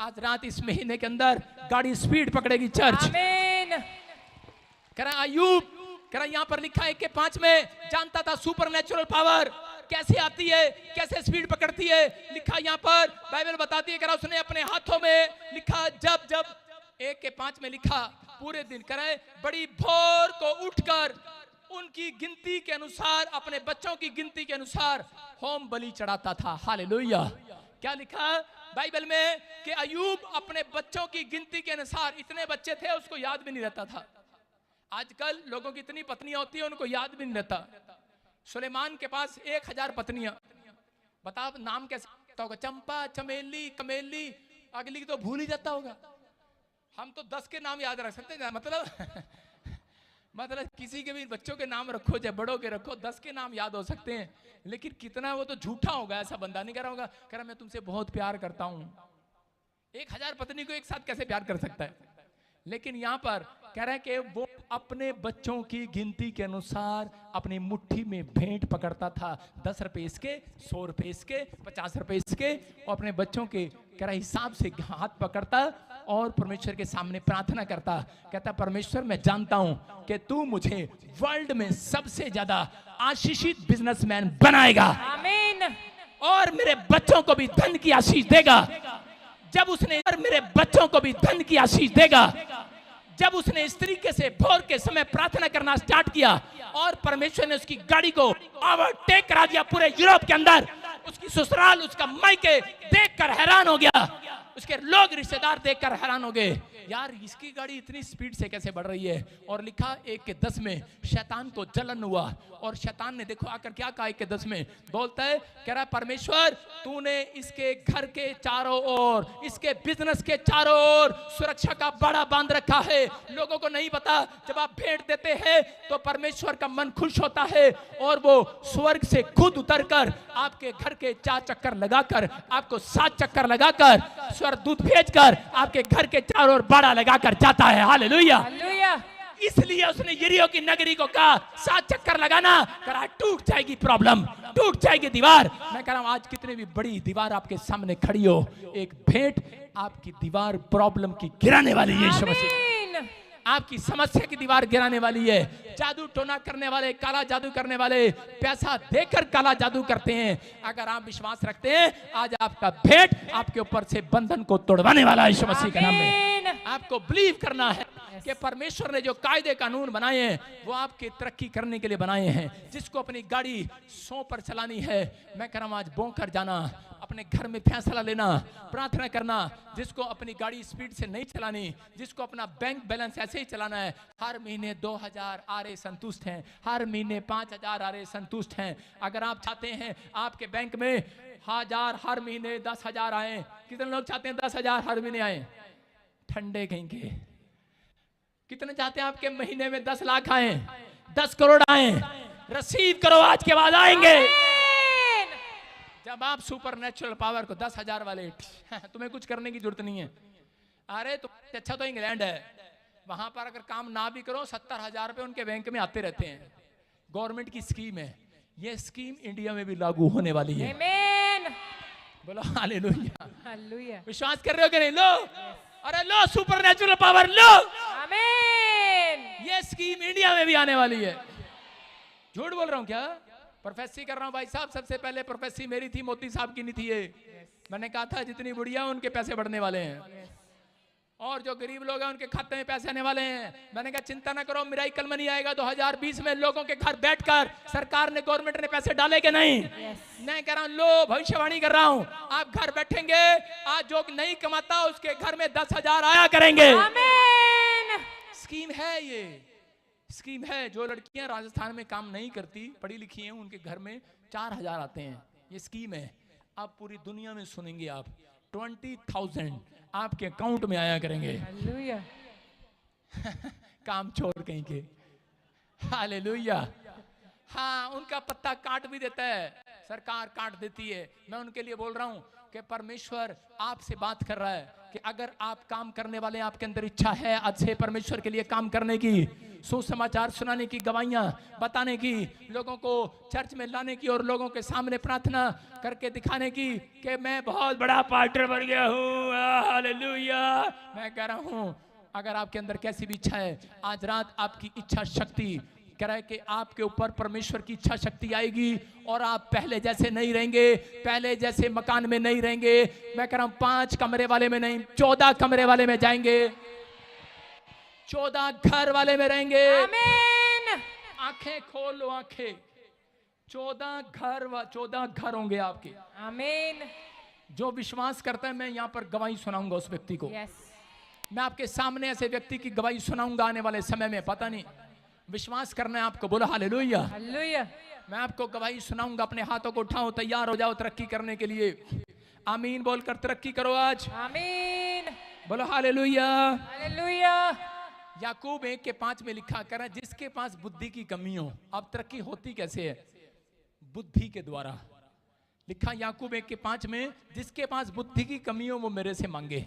आज रात इस महीने के अंदर गाड़ी स्पीड पकड़ेगी चर्च। आमीन। कह रहा अयूब, कह रहा यहां पर लिखा है कि 5 में जानता था सुपर नेचुरल पावर कैसे आती है, कैसे स्पीड पकड़ती है। लिखा यहां पर बाइबल बताती है, कह रहा उसने अपने हाथों में लिखा, जब 1 के 5 में लिखा पूरे दिन करे बड़ी भोर को उठकर उनकी गिनती के अनुसार, अपने बच्चों की गिनती के अनुसार होम बलि चढ़ाता था। हालेलुया। क्या लिखा बाइबल में कि अयूब अपने बच्चों की गिनती के अनुसार, इतने बच्चे थे उसको याद भी नहीं रहता था। आजकल लोगों की इतनी पत्नियां होती है उनको याद भी नहीं रहता। सुलेमान के पास 1000 पत्नियां, बताओ नाम कैसे होगा? चंपा, चमेली, कमेली, अगली तो भूल ही जाता होगा। हम तो 10 के नाम याद रख सकते हैं। मतलब किसी के भी बच्चों के नाम रखो चाहे बड़ों के रखो, 10 के नाम याद हो सकते हैं, लेकिन कितना वो तो झूठा होगा। ऐसा बंदा नहीं कर रहा होगा कह रहा मैं तुमसे बहुत प्यार करता हूं। 1000 पत्नी को एक साथ कैसे प्यार कर सकता है? लेकिन यहां पर कह रहा है कि वो अपने बच्चों की गिनती के अनुसार अपनी मुट्ठी में भेंट पकड़ता था। 10 रुपए इसके, 100 रुपए इसके, 50 रुपए इसके, और अपने बच्चों के कह रहा हिसाब से हाथ पकड़ता और परमेश्वर के सामने प्रार्थना करता। कहता परमेश्वर मैं जानता हूं कि तू मुझे वर्ल्ड में सबसे ज्यादा आशीषित बिजनेसमैन बनाएगा। आमीन। और मेरे बच्चों को भी धन की आशीष देगा। जब उसने मेरे बच्चों को भी धन की आशीष देगा, जब उसने इस तरीके से भोर के समय प्रार्थना करना स्टार्ट किया और परमेश्वर ने उसकी गाड़ी को ओवरटेक करा दिया पूरे यूरोप के अंदर, उसकी ससुराल, उसका मायके देखकर हैरान हो गया, उसके लोग रिश्तेदार देखकर हैरान हो गए, यार इसकी गाड़ी इतनी स्पीड से कैसे बढ़ रही है। और लिखा 1 के 10 में शैतान को जलन हुआ और शैतान ने देखो आकर क्या कहा 1 के 10 में, बोलता है कह रहा परमेश्वर तूने इसके घर के चारों ओर, इसके बिजनेस के चारों ओर सुरक्षा का बड़ा बांध रखा है। लोगों को नहीं पता जब आप भेंट देते हैं तो परमेश्वर का मन खुश होता है और वो स्वर्ग से खुद उतरकर आपके घर के 4 चक्कर लगाकर, आपको 7 चक्कर लगाकर, स्वर्गदूत भेजकर आपके घर के चारों ओर बड़ा लगाकर जाता है। हालेलुया। हालेलुया। इसलिए उसने यरीहो की नगरी को कहा 7 चक्कर लगाना, कहा टूट जाएगी प्रॉब्लम, टूट जाएगी दीवार। मैं कह रहा हूं आज कितने भी बड़ी दीवार आपके सामने खड़ी हो, एक भेंट आपकी दीवार प्रॉब्लम की गिराने वाली है। यीशु मसीह आपकी समस्या की दीवार गिराने वाली है। जादू टोना करने वाले, काला जादू करने वाले पैसा देकर काला जादू करते हैं। अगर आप विश्वास रखते हैं आज आपका भेंट आपके ऊपर से बंधन को तोड़वाने वाला है। यीशु मसीह के नाम में आपको बिलीव करना है कि परमेश्वर ने जो कायदे कानून बनाए हैं वो आपकी तरक्की करने के लिए बनाए हैं। जिसको अपनी गाड़ी 100 पर चलानी है, मैं कह रहा हूं आज बोंकर जाना, अपने घर में फैसला लेना, प्रार्थना करना। जिसको अपनी गाड़ी स्पीड से नहीं चलानी, जिसको अपना बैंक बैलेंस ऐसे ही चलाना है, हर महीने 2000 आ रहे संतुष्ट हैं, हर महीने 5000 आ रहे संतुष्ट हैं। अगर आप चाहते हैं आपके बैंक में 1000 हर महीने 10,000 आए, कितने लोग चाहते हैं 10,000 हर महीने आए? ठंडे कहीं के। कितने चाहते हैं आपके महीने में 10 लाख आए, 10 करोड़ आए? रिसीव करो, आज के बाद आएंगे। जब आप सुपर नेचुरल पावर को 10,000 वाले तुम्हें कुछ करने की जरूरत नहीं है। अरे तो अच्छा तो इंग्लैंड है, वहां पर अगर काम ना भी करो 70,000 रुपए उनके बैंक में आते रहते हैं। गवर्नमेंट की स्कीम है, ये स्कीम इंडिया में भी लागू होने वाली है। बोलो हालेलुया। हालेलुया। विश्वास कर रहे हो कि नहीं? लो, अरे लो सुपरनेचुरल पावर लो। आमीन। ये स्कीम इंडिया में भी आने वाली है। झूठ बोल रहा हूँ क्या? प्रोफेसी कर रहा हूँ भाई साहब। सबसे पहले प्रोफेसी मेरी थी, मोदी साहब की नहीं थी ये। मैंने कहा था जितनी बुढ़िया उनके पैसे बढ़ने वाले हैं और जो गरीब लोग हैं उनके खाते में पैसे आने वाले हैं। मैंने कहा चिंता ना करो, मिराकल मनी आएगा 2020 में। लोगों के घर बैठकर सरकार ने, गवर्नमेंट ने पैसे डाले कि नहीं? मैं कह रहा हूँ लो, भविष्यवाणी कर रहा हूँ, आप घर बैठेंगे, आज जो नहीं कमाता उसके घर में 10,000 आया करेंगे। आमीन। स्कीम है ये, स्कीम है। जो लड़कियां राजस्थान में काम नहीं करती, पढ़ी लिखी हैं, उनके घर में 4,000 आते हैं। ये स्कीम है। आप पूरी दुनिया में सुनेंगे आप 20,000 आपके अकाउंट में आया करेंगे। हालेलुया। काम छोड़ कहीं के। हालेलुया। हाँ, उनका पत्ता काट भी देता है, सरकार काट देती है। मैं उनके लिए बोल रहा हूं कि परमेश्वर आपसे बात कर रहा है कि अगर आप काम करने वाले, आपके अंदर इच्छा है आज से परमेश्वर के लिए काम करने की, सुसमाचार सुनाने की, गवाहियां बताने की, लोगों को चर्च में लाने की और लोगों के सामने प्रार्थना करके दिखाने की कि मैं बहुत बड़ा पार्टनर बन गया हूँ। हालेलुया। मैं कह रहा हूँ अगर आपके अंदर कैसी भी इच्छा है, आज रात आपकी इच्छा शक्ति कह रहा है कि आपके ऊपर परमेश्वर की इच्छा शक्ति आएगी और आप पहले जैसे नहीं रहेंगे, पहले जैसे मकान में नहीं रहेंगे। मैं कह रहा हूं 5 कमरे वाले में नहीं, 14 कमरे वाले में जाएंगे, 14 घर वाले में रहेंगे। आमीन। आंखें खोल लो, आंखें। 14 घर होंगे आपके। आमीन। जो विश्वास करता है, मैं यहाँ पर गवाही सुनाऊंगा उस व्यक्ति को। मैं आपके सामने ऐसे व्यक्ति की गवाही सुनाऊंगा आने वाले समय में। पता नहीं विश्वास करना है आपको, बोलो हालेलुया। हालेलुया। मैं आपको गवाही सुनाऊंगा। अपने हाथों को उठाओ, तैयार हो जाओ तरक्की करने के लिए। आमीन बोलकर तरक्की करो आज। आमीन। बोलो हालेलुया। हालेलुया। याकूब 1:5 में लिखा कर रहा है, जिसके पास बुद्धि की कमी हो। अब तरक्की होती कैसे है? बुद्धि के द्वारा। लिखा याकूब 1:5 में, जिसके पास बुद्धि की कमी हो वो मेरे से मांगे।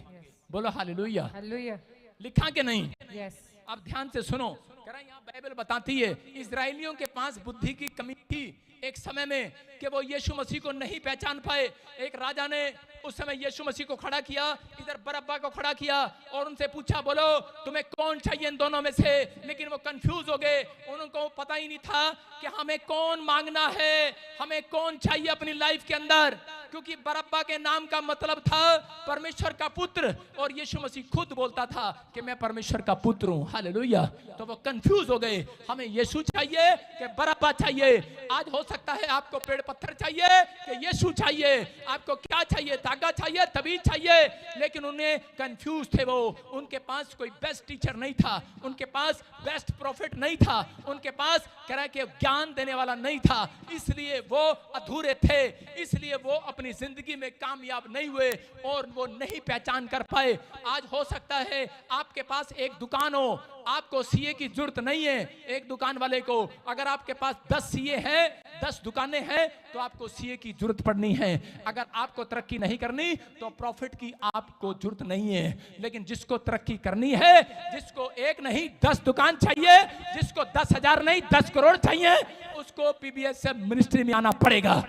बोलो हालेलुया। हालेलुया। लिखा कि नहीं? यस। अब ध्यान से सुनो, यहाँ बाइबल बताती है इजराइलियों के पास बुद्धि की कमी थी एक समय में कि वो यीशु मसीह को नहीं पहचान पाए। एक राजा ने उस समय यीशु मसीह को खड़ा किया, इधर बरअब्बा को खड़ा किया और उनसे पूछा, बोलो तुम्हें कौन चाहिए इन दोनों में से? लेकिन वो कंफ्यूज हो गए, उनको पता ही नहीं था कि हमें कौन मांगना है, हमें कौन चाहिए अपनी लाइफ के अंदर। क्योंकि बरअब्बा के नाम का मतलब था परमेश्वर का पुत्र और यीशु मसीह खुद बोलता था कि मैं परमेश्वर का पुत्र हूं। हालेलुया। तो वो कंफ्यूज हो गए, हमें यीशु चाहिए कि बरअब्बा चाहिए। आज हो सकता है आपको पेड़ पत्थर चाहिए कि यीशु चाहिए, आपको क्या चाहिए? धागा चाहिए, तबीयत चाहिए। लेकिन उन्हें कंफ्यूज थे वो। उनके पास कोई बेस्ट टीचर नहीं था, उनके पास बेस्ट प्रॉफिट नहीं था, उनके पास कह रहा है कि ज्ञान देने वाला नहीं था, इसलिए वो अधूरे थे, इसलिए वो अपनी जिंदगी में कामयाब नहीं हुए और वो नहीं पहचान कर पाए। आज हो सकता है आपके पास एक दुकान हो, आपको सीए की जरूरत नहीं है। एक दुकान वाले को, अगर आपके पास 10 सीए हैं, 10 दुकानें हैं, तो आपको सीए की जरूरत पड़नी है। अगर आपको तरक्की नहीं करनी तो प्रॉफिट की आपको जरूरत नहीं है। लेकिन जिसको तरक्की करनी है, जिसको एक नहीं 10 दुकान चाहिए, जिसको 10,000 नहीं 10 करोड़ चाहिए, उसको पीबीएस से मिनिस्ट्री में आना पड़ेगा।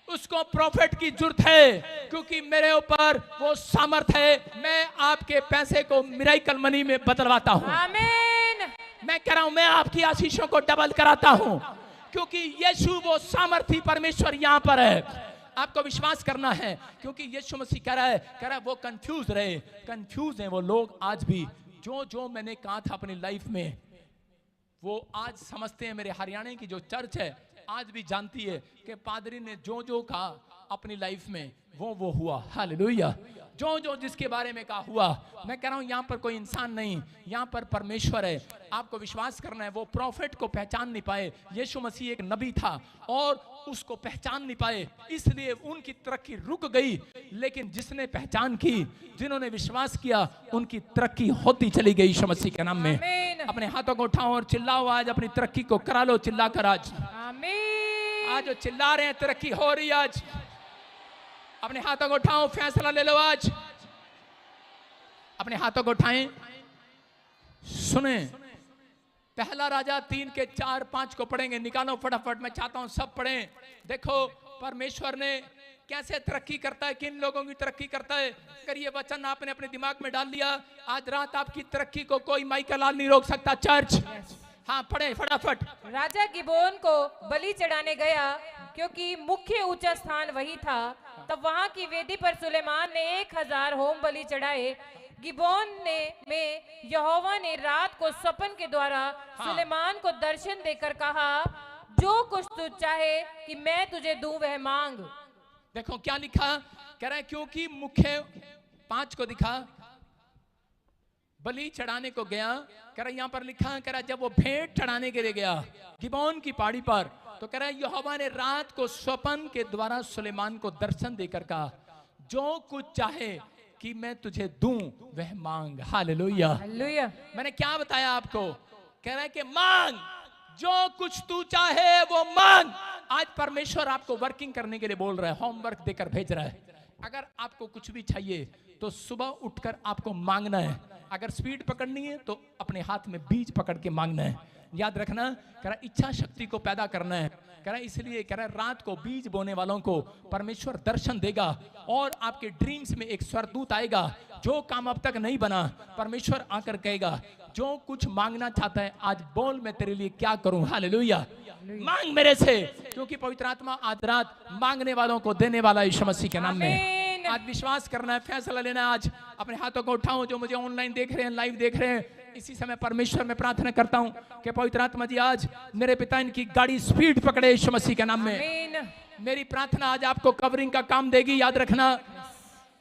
उसको प्रॉफिट की जरूरत है, क्योंकि मेरे ऊपर वो सामर्थ है। मैं आपके पैसे को मिराकल मनी में बदलवाता हूं। आमीन। मैं कह रहा हूं, मैं आपकी आशीषों को डबल कराता हूं, क्योंकि यीशु वो सामर्थी परमेश्वर यहां पर है। आपको विश्वास करना है, क्योंकि यीशु मसीह कह रहा है वो कंफ्यूज रहे। कंफ्यूज हैं वो लोग आज भी। जो मैंने कहा था अपनी लाइफ में, वो आज समझते हैं। मेरे हरियाणा की जो चर्च है आज भी जानती है कि पादरी ने जो कहा अपनी लाइफ में वो हुआ। हालेलुया। जो जिसके बारे में कहा हुआ। मैं कह रहा हूं यहाँ पर कोई इंसान नहीं, यहाँ पर परमेश्वर है। आपको विश्वास करना है। वो प्रॉफिट को पहचान नहीं पाए। यीशु मसीह एक नबी था और उसको पहचान नहीं पाए, इसलिए उनकी तरक्की रुक गई। लेकिन जिसने पहचान की, जिन्होंने विश्वास किया, उनकी तरक्की होती चली गई यीशु मसीह के नाम में। अपने हाथों को उठाओ और चिल्लाओ, आज अपनी तरक्की को करा लो। चिल्ला कर आज आज जो चिल्ला रहे हैं, तरक्की हो रही है आज। अपने हाथों को उठाओ, फैसला ले लो आज। अपने हाथों को उठाएं, सुने। पहला राजा 3 के 4 5 को पढ़ेंगे। निकालो फटाफट, मैं चाहता हूं सब पढ़ें। देखो, परमेश्वर ने कैसे तरक्की करता है, किन लोगों की तरक्की करता है। अगर ये वचन आपने अपने दिमाग में डाल लिया, आज रात आपकी तरक्की को कोई माइकल लाल नहीं रोक सकता। चर्च, हाँ पढ़े फटाफट। राजा गिबोन को बलि चढ़ाने गया क्योंकि मुख्य ऊंचा स्थान वही था। तब वहां की वेदी पर सुलेमान ने 1000 होम बलि चढ़ाए। गिबोन में यहोवा ने रात को स्वप्न के द्वारा सुलेमान को दर्शन देकर कहा, जो कुछ तू चाहे कि मैं तुझे दूं वह मांग। देखो क्या लिखा, कह रहा है क्योंकि मुख्य 5 को दिखा, बलि चढ़ाने को गया। कह रहा यहाँ पर लिखा, कह रहा जब वो भेंट चढ़ाने के लिए गया गिबोन की पहाड़ी पर, तो कह रहा है यहोवा ने रात को स्वप्न के द्वारा सुलेमान को दर्शन देकर कहा, जो कुछ चाहे कि मैं तुझे दूं वह मांग। हालेलुया। हालेलुया। मैंने क्या बताया आपको, कह रहा है कि मांग, जो कुछ तू चाहे वो मांग। आज परमेश्वर आपको वर्किंग करने के लिए बोल रहा है, होमवर्क देकर भेज रहा है। अगर आपको कुछ भी चाहिए तो सुबह उठकर आपको मांगना है। अगर स्पीड पकड़नी है तो अपने हाथ में बीज पकड़ के मांगना है। याद रखना, कह रहा इच्छा शक्ति को पैदा करना है। कह रहा इसलिए कह रहा रात को बीज बोने वालों को परमेश्वर दर्शन देगा और आपके ड्रीम्स में एक स्वर्गदूत आएगा। जो काम अब तक नहीं बना, परमेश्वर आकर कहेगा, जो कुछ मांगना चाहता है आज बोल, मैं तेरे लिए क्या करूं। हालेलुया। मांग मेरे से, क्योंकि पवित्र आत्मा आज रात मांगने वालों को देने वाला यीशु मसीह के नाम में। आज विश्वास करना है, फैसला लेना है। आज अपने हाथों को उठाओ, जो मुझे ऑनलाइन देख रहे हैं, लाइव देख रहे हैं, इसी समय परमेश्वर में प्रार्थना करता हूं कि पवित्र आत्मा जी आज मेरे पिता इनकी गाड़ी स्पीड पकड़े यीशु मसीह के नाम में। मेरी प्रार्थना आज आपको कवरिंग का काम देगी, याद रखना।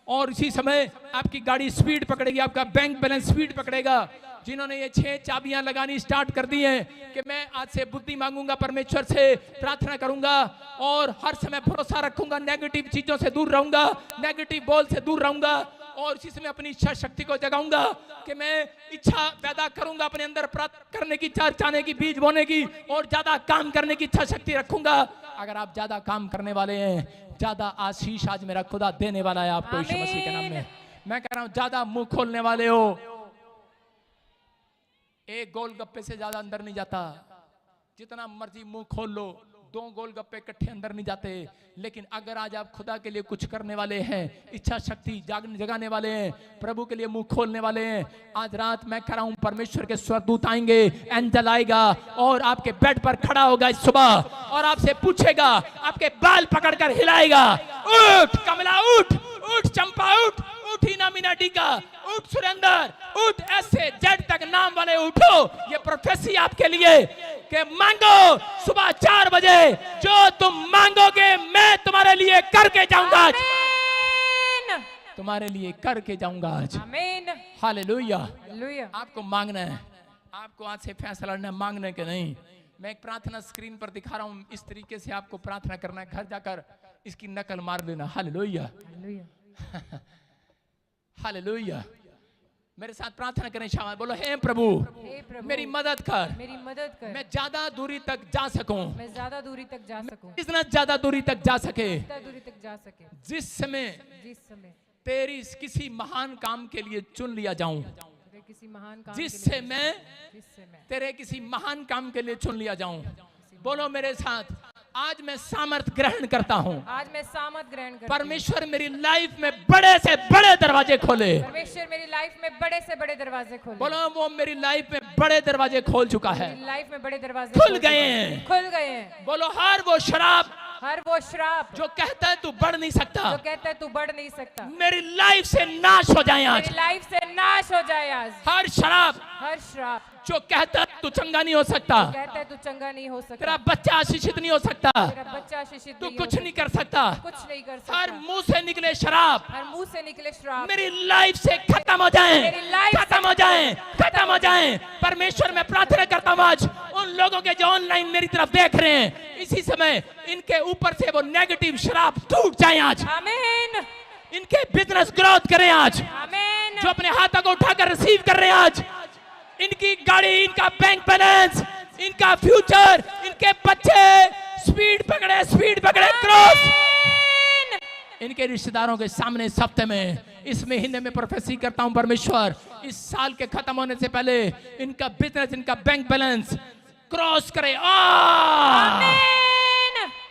और इसी समय आपकी गाड़ी स्पीड पकड़ेगी, आपका बैंक बैलेंस स्पीड पकड़ेगा। जिन्होंने ये 6 चाबियां लगानी स्टार्ट कर दी हैं कि मैं आज से बुद्धि मांगूंगा, परमेश्वर से प्रार्थना करूंगा और हर समय भरोसा रखूंगा, नेगेटिव चीजों से दूर रहूंगा, नेगेटिव बोल से दूर रहूंगा और इसी समय अपनी इच्छा शक्ति को जगाऊंगा कि मैं इच्छा पैदा करूंगा अपने अंदर, प्राप्त करने की, चाहने की, बीज बोने की और ज्यादा काम करने की इच्छा शक्ति रखूंगा। अगर आप ज्यादा काम करने वाले हैं, ज्यादा आशीष आज मेरा खुदा देने वाला है आपको यीशु मसीह के नाम में। मैं कह रहा हूं, ज्यादा मुंह खोलने वाले हो, एक गोलगप्पे से ज्यादा अंदर नहीं जाता। जितना मर्जी मुंह खोल लो, 2 गोलगप्पे इकट्ठे अंदर नहीं जाते। लेकिन अगर आज आप खुदा के लिए कुछ करने वाले हैं, इच्छा शक्ति जगाने वाले हैं, प्रभु के लिए मुंह खोलने वाले हैं, आज रात मैं कह रहा हूं परमेश्वर के स्वर्गदूत आएंगे, एंजल आएगा और आपके बेड पर खड़ा होगा इस सुबह और आपसे पूछेगा, आपके बाल पकड़कर हिलाएगा, उठ कमला उठ, उठ चंपा उठ, उठ हीना मीना टीका, उठ सुरेंदर, उठ ऐसे जेड तक नाम वाले उठो। ये प्रोफेसी आपके लिए कि मांगो सुबह 4 बजे, जो तुम मांगोगे मैं तुम्हारे लिए करके जाऊंगा आज, तुम्हारे लिए करके जाऊंगा आज। आमीन। हालेलुया। हालेलुया। आपको मांगना है, आपको आज से फैसला लेना है मांगने के नहीं। मैं एक प्रार्थना स्क्रीन पर दिखा रहा हूं, इस तरीके से आपको प्रार्थना करना है, घर जाकर इसकी नकल मार लेना। हालेलुया। हालेलुया। हालेलुया। मेरे साथ प्रार्थना करें शाबाश, बोलो हे प्रभु, मेरी मदद कर, मेरी मदद कर, मैं ज्यादा दूरी तक जा सकूं, मैं ज्यादा दूरी तक जा सकूं, जितना ज्यादा दूरी तक जा सके, जितना दूरी तक जा सके, जिस समय तेरी किसी महान काम के लिए चुन लिया जाऊं, किसी महान काम जिससे मैं तेरे किसी महान काम के लिए चुन लिया जाऊं। बोलो मेरे साथ, आज मैं सामर्थ ग्रहण करता हूं, आज मैं सामर्थ ग्रहण करता हूं। परमेश्वर मेरी लाइफ में बड़े से बड़े दरवाजे खोले, परमेश्वर मेरी लाइफ में बड़े से बड़े दरवाजे खोले। बोलो वो मेरी लाइफ में बड़े दरवाजे खोल चुका है, मेरी लाइफ में बड़े दरवाजे खुल गए हैं, खुल गए हैं। बोलो हर वो शराब, हर वो श्राप जो कहता है तू बढ़ नहीं सकता, जो कहता है तू बढ़ नहीं सकता, मेरी लाइफ से नाश हो जाए आज, मेरी लाइफ से नाश हो जाए आज। हर शराब, हर श्राप जो कहता है तू चंगा नहीं हो सकता, कहता है तू चंगा नहीं हो सकता, तेरा बच्चा आशीषित नहीं हो सकता, तेरा बच्चा शिक्षित तू नहीं हो कुछ नहीं कर सकता, कुछ नहीं कर हर सकता। मुंह से निकले शराब हर मुंह से निकले श्राप मेरी लाइफ से खत्म हो जाए, मेरी लाइफ से खत्म हो जाए, खत्म हो जाए। परमेश्वर मैं प्रार्थना करता हूँ आज उन लोगों के जो ऑनलाइन मेरी तरफ देख रहे हैं, इसी समय इनके ऊपर से वो नेगेटिव शराब टूट जाए आज, आमीन। इनके बिजनेस ग्रोथ करें आज, आमीन। जो अपने हाथों को उठाकर रिसीव कर रहे हैं आज, इनकी गाड़ी, इनका बैंक बैलेंस, इनका फ्यूचर, इनके बच्चे स्पीड पकड़े क्रॉस, इनके रिश्तेदारों के सामने इस हफ्ते में, इस महीने में प्रोफेसी करता हूं परमेश्वर, इस साल के खत्म होने से पहले इनका बिजनेस, इनका बैंक बैलेंस क्रॉस करे,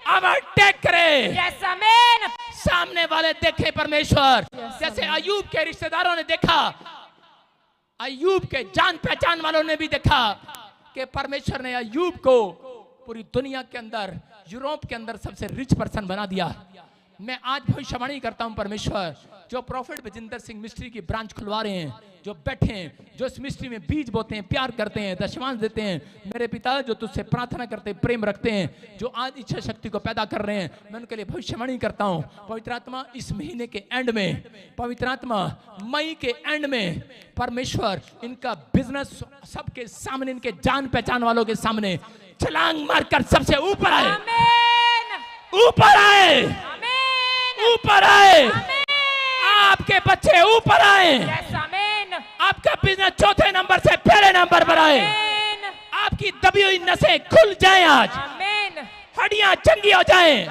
ओवरटेक करे, यस आमीन। सामने वाले देखे परमेश्वर, जैसे अय्यूब के रिश्तेदारों ने देखा, अय्यूब के जान पहचान वालों ने भी देखा कि परमेश्वर ने अय्यूब को पूरी दुनिया के अंदर, यूरोप के अंदर सबसे रिच पर्सन बना दिया। मैं आज भविष्यवाणी करता हूं, परमेश्वर जो प्रॉफिट बजिंदर सिंह मिस्ट्री की ब्रांच खुलवा रहे हैं, जो बैठे हैं, जो इस मिस्ट्री में बीज बोते हैं, प्यार करते हैं, दशमांश देते हैं, मेरे पिता जो तुझसे प्रार्थना करते हैं, प्रेम रखते हैं, जो आज इच्छा शक्ति को पैदा कर रहे हैं, मैं उनके लिए भविष्यवाणी करता हूं। पवित्र आत्मा इस महीने के एंड में, पवित्र आत्मा मई के एंड में, परमेश्वर इनका बिजनेस सबके सामने, इनके जान पहचान वालों के सामने छलांग मारकर सबसे ऊपर आए, ऊपर आए, ऊपर आए, आपके बच्चे ऊपर आए, आपका बिजनेस चौथे नंबर से पहले नंबर पर आए, आपकी दबी हुई नसें खुल जाएं, आज हड्डियां चंगी हो जाएं।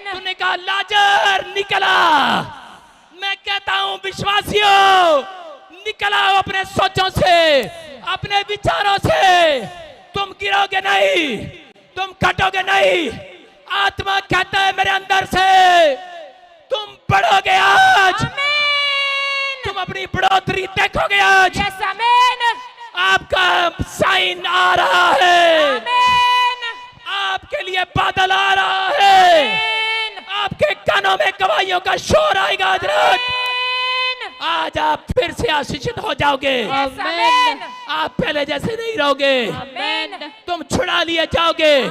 तूने कहा लाजर निकला, मैं कहता हूं विश्वासियों, निकला अपने सोचों से, अपने विचारों से, तुम गिरोगे नहीं, तुम कटोगे नहीं। आत्मा कहता है मेरे अंदर से तुम बढ़ोगे, आज तुम अपनी बढ़ोतरी देखोगे, आज आपका साइन आ रहा है, आपके लिए बादल आ रहा है, आपके कानों में गवाहियों का शोर आएगा। आज रात, आज आप फिर से आशीषित हो जाओगे, आप पहले जैसे नहीं रहोगे, तुम छुड़ा लिए जाओगे।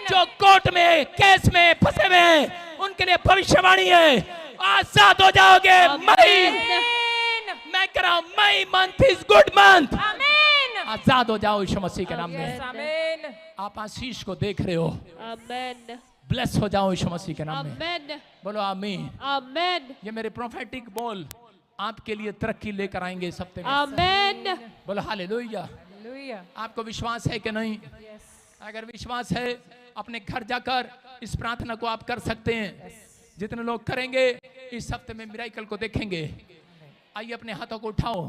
जो कोर्ट में, केस में फंसे हुए हैं, उनके लिए भविष्यवाणी है, आजाद हो जाओगे। मई, मैं कह रहा हूं, मई मंथ इज गुड मंथ, आजाद हो जाओ यीशु मसीह के नाम में। आप आशीष को देख रहे हो, ब्लेस हो जाओ यीशु मसीह के नाम में, बोलो आमीन, आमीन। ये मेरे प्रोफेटिक बोल आपके लिए तरक्की लेकर आएंगे इस हफ्ते में, आमीन। बोलो हालेलुया। आपको विश्वास है कि नहीं? अगर विश्वास है, अपने घर जाकर इस प्रार्थना को आप कर सकते हैं। जितने लोग करेंगे इस हफ्ते में मिराकल को देखेंगे। आइए अपने हाथों को उठाओ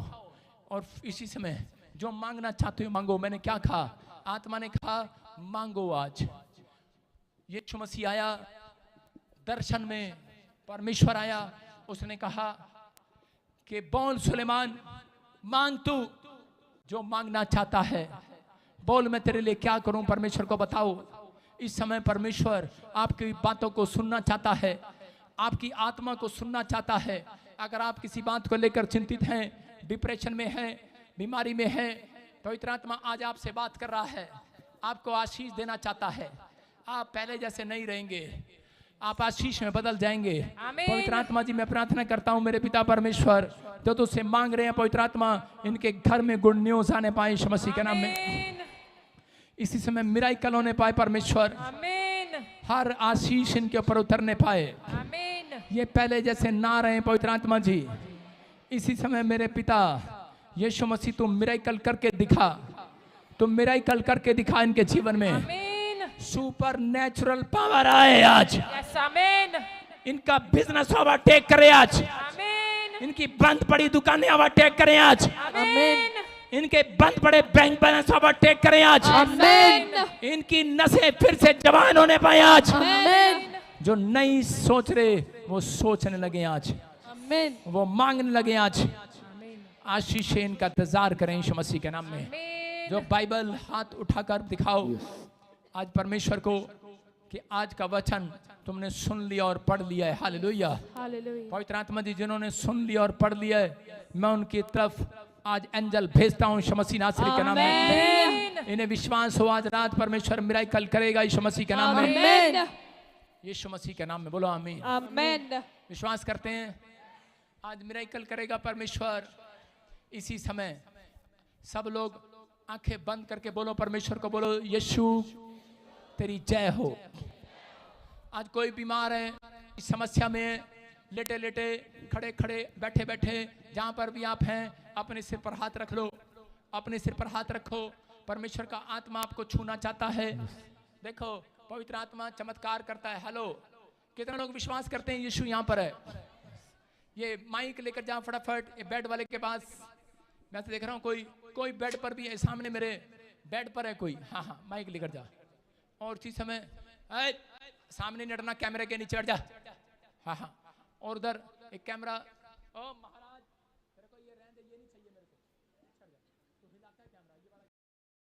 और इसी समय जो मांगना चाहते हो मांगो। मैंने क्या कहा? आत्मा ने कहा मांगो। आज यीशु मसीह आया दर्शन में, परमेश्वर आया, उसने कहा कि बोल सुलेमान, मांग तू जो मांगना चाहता है, बोल मैं तेरे लिए क्या करूं। परमेश्वर को बताओ। इस समय परमेश्वर आपकी बातों को सुनना चाहता है, आपकी आत्मा को सुनना चाहता है। अगर आप किसी बात को लेकर चिंतित हैं, डिप्रेशन में हैं, बीमारी में हैं, पवित्र आत्मा आज आपसे बात कर रहा है, आपको आशीष देना चाहता है। आप पहले जैसे नहीं रहेंगे, आप आशीष में बदल जाएंगे। पवित्र आत्मा जी, मैं प्रार्थना करता हूं मेरे पिता परमेश्वर, जो तुझसे मांग रहे हैं पवित्र आत्मा, इनके घर में गुड न्यूज आने पाए यीशु मसीह के नाम में। इसी समय मिराकल होने पाए परमेश्वर, हर आशीष इनके ऊपर उतरने पाए, ये पहले जैसे ना रहे पवित्र आत्मा जी। इसी समय मेरे पिता यीशु मसीह, तुम मिराकल करके दिखा, तुम मिराकल करके दिखा इनके जीवन में। सुपर नेचुरल पावर आए आज, इनका बिजनेस ओवरटेक करे आज, इनकी बंद पड़ी दुकानें ओवरटेक करें आज, इनके बंद पड़े बैंक बैलेंस ओवरटेक करें आज, इनकी नसें फिर से जवान होने पाए आज, जो नहीं सोच रहे वो सोचने लगे आज, वो मांगने लगे आज। आशीष इनका इंतजार करें यीशु मसीह के नाम में। जो बाइबल हाथ उठाकर दिखाओ आज परमेश्वर को कि आज का वचन तुमने सुन लिया और पढ़ लिया है। हालेलुया, पवित्र आत्मा जी, जिन्होंने सुन लिया और पढ़ लिया है, मैं उनकी तरफ आज एंजल भेजता हूं यीशु मसीह नासरी के नाम में। इन्हें विश्वास हो आज रात परमेश्वर मिराकल करेगा यीशु मसीह के नाम में, यीशु मसीह के नाम में। बोलो आमीन, आमीन। विश्वास करते हैं आज मिराकल करेगा परमेश्वर। इसी समय सब लोग आंखें बंद करके बोलो परमेश्वर को, बोलो यीशु तेरी जय हो। आज कोई बीमार है, इस समस्या में, लेटे लेटे, खड़े खड़े, बैठे बैठे, जहां पर भी आप हैं, अपने सिर पर हाथ रख लो, अपने सिर पर हाथ रखो। परमेश्वर का आत्मा आपको छूना चाहता है। देखो पवित्र आत्मा चमत्कार करता है। हेलो, कितने लोग विश्वास करते हैं यीशु यहाँ पर है? ये माइक लेकर जा फटाफट, ये बेड वाले के पास। मैं तो देख रहा हूँ कोई बेड पर भी है, सामने मेरे बेड पर है कोई। हाँ हाँ, माइक लेकर जा। और इसी समय सामने नहीं हटना, कैमरे के नीचे हट जा, हाँ हाँ, और उधर एक कैमरा। ओ महाराज, तेरे को ये रहने दे, ये नहीं चाहिए मेरे को। तू हिलाता है कैमरा, ये वाला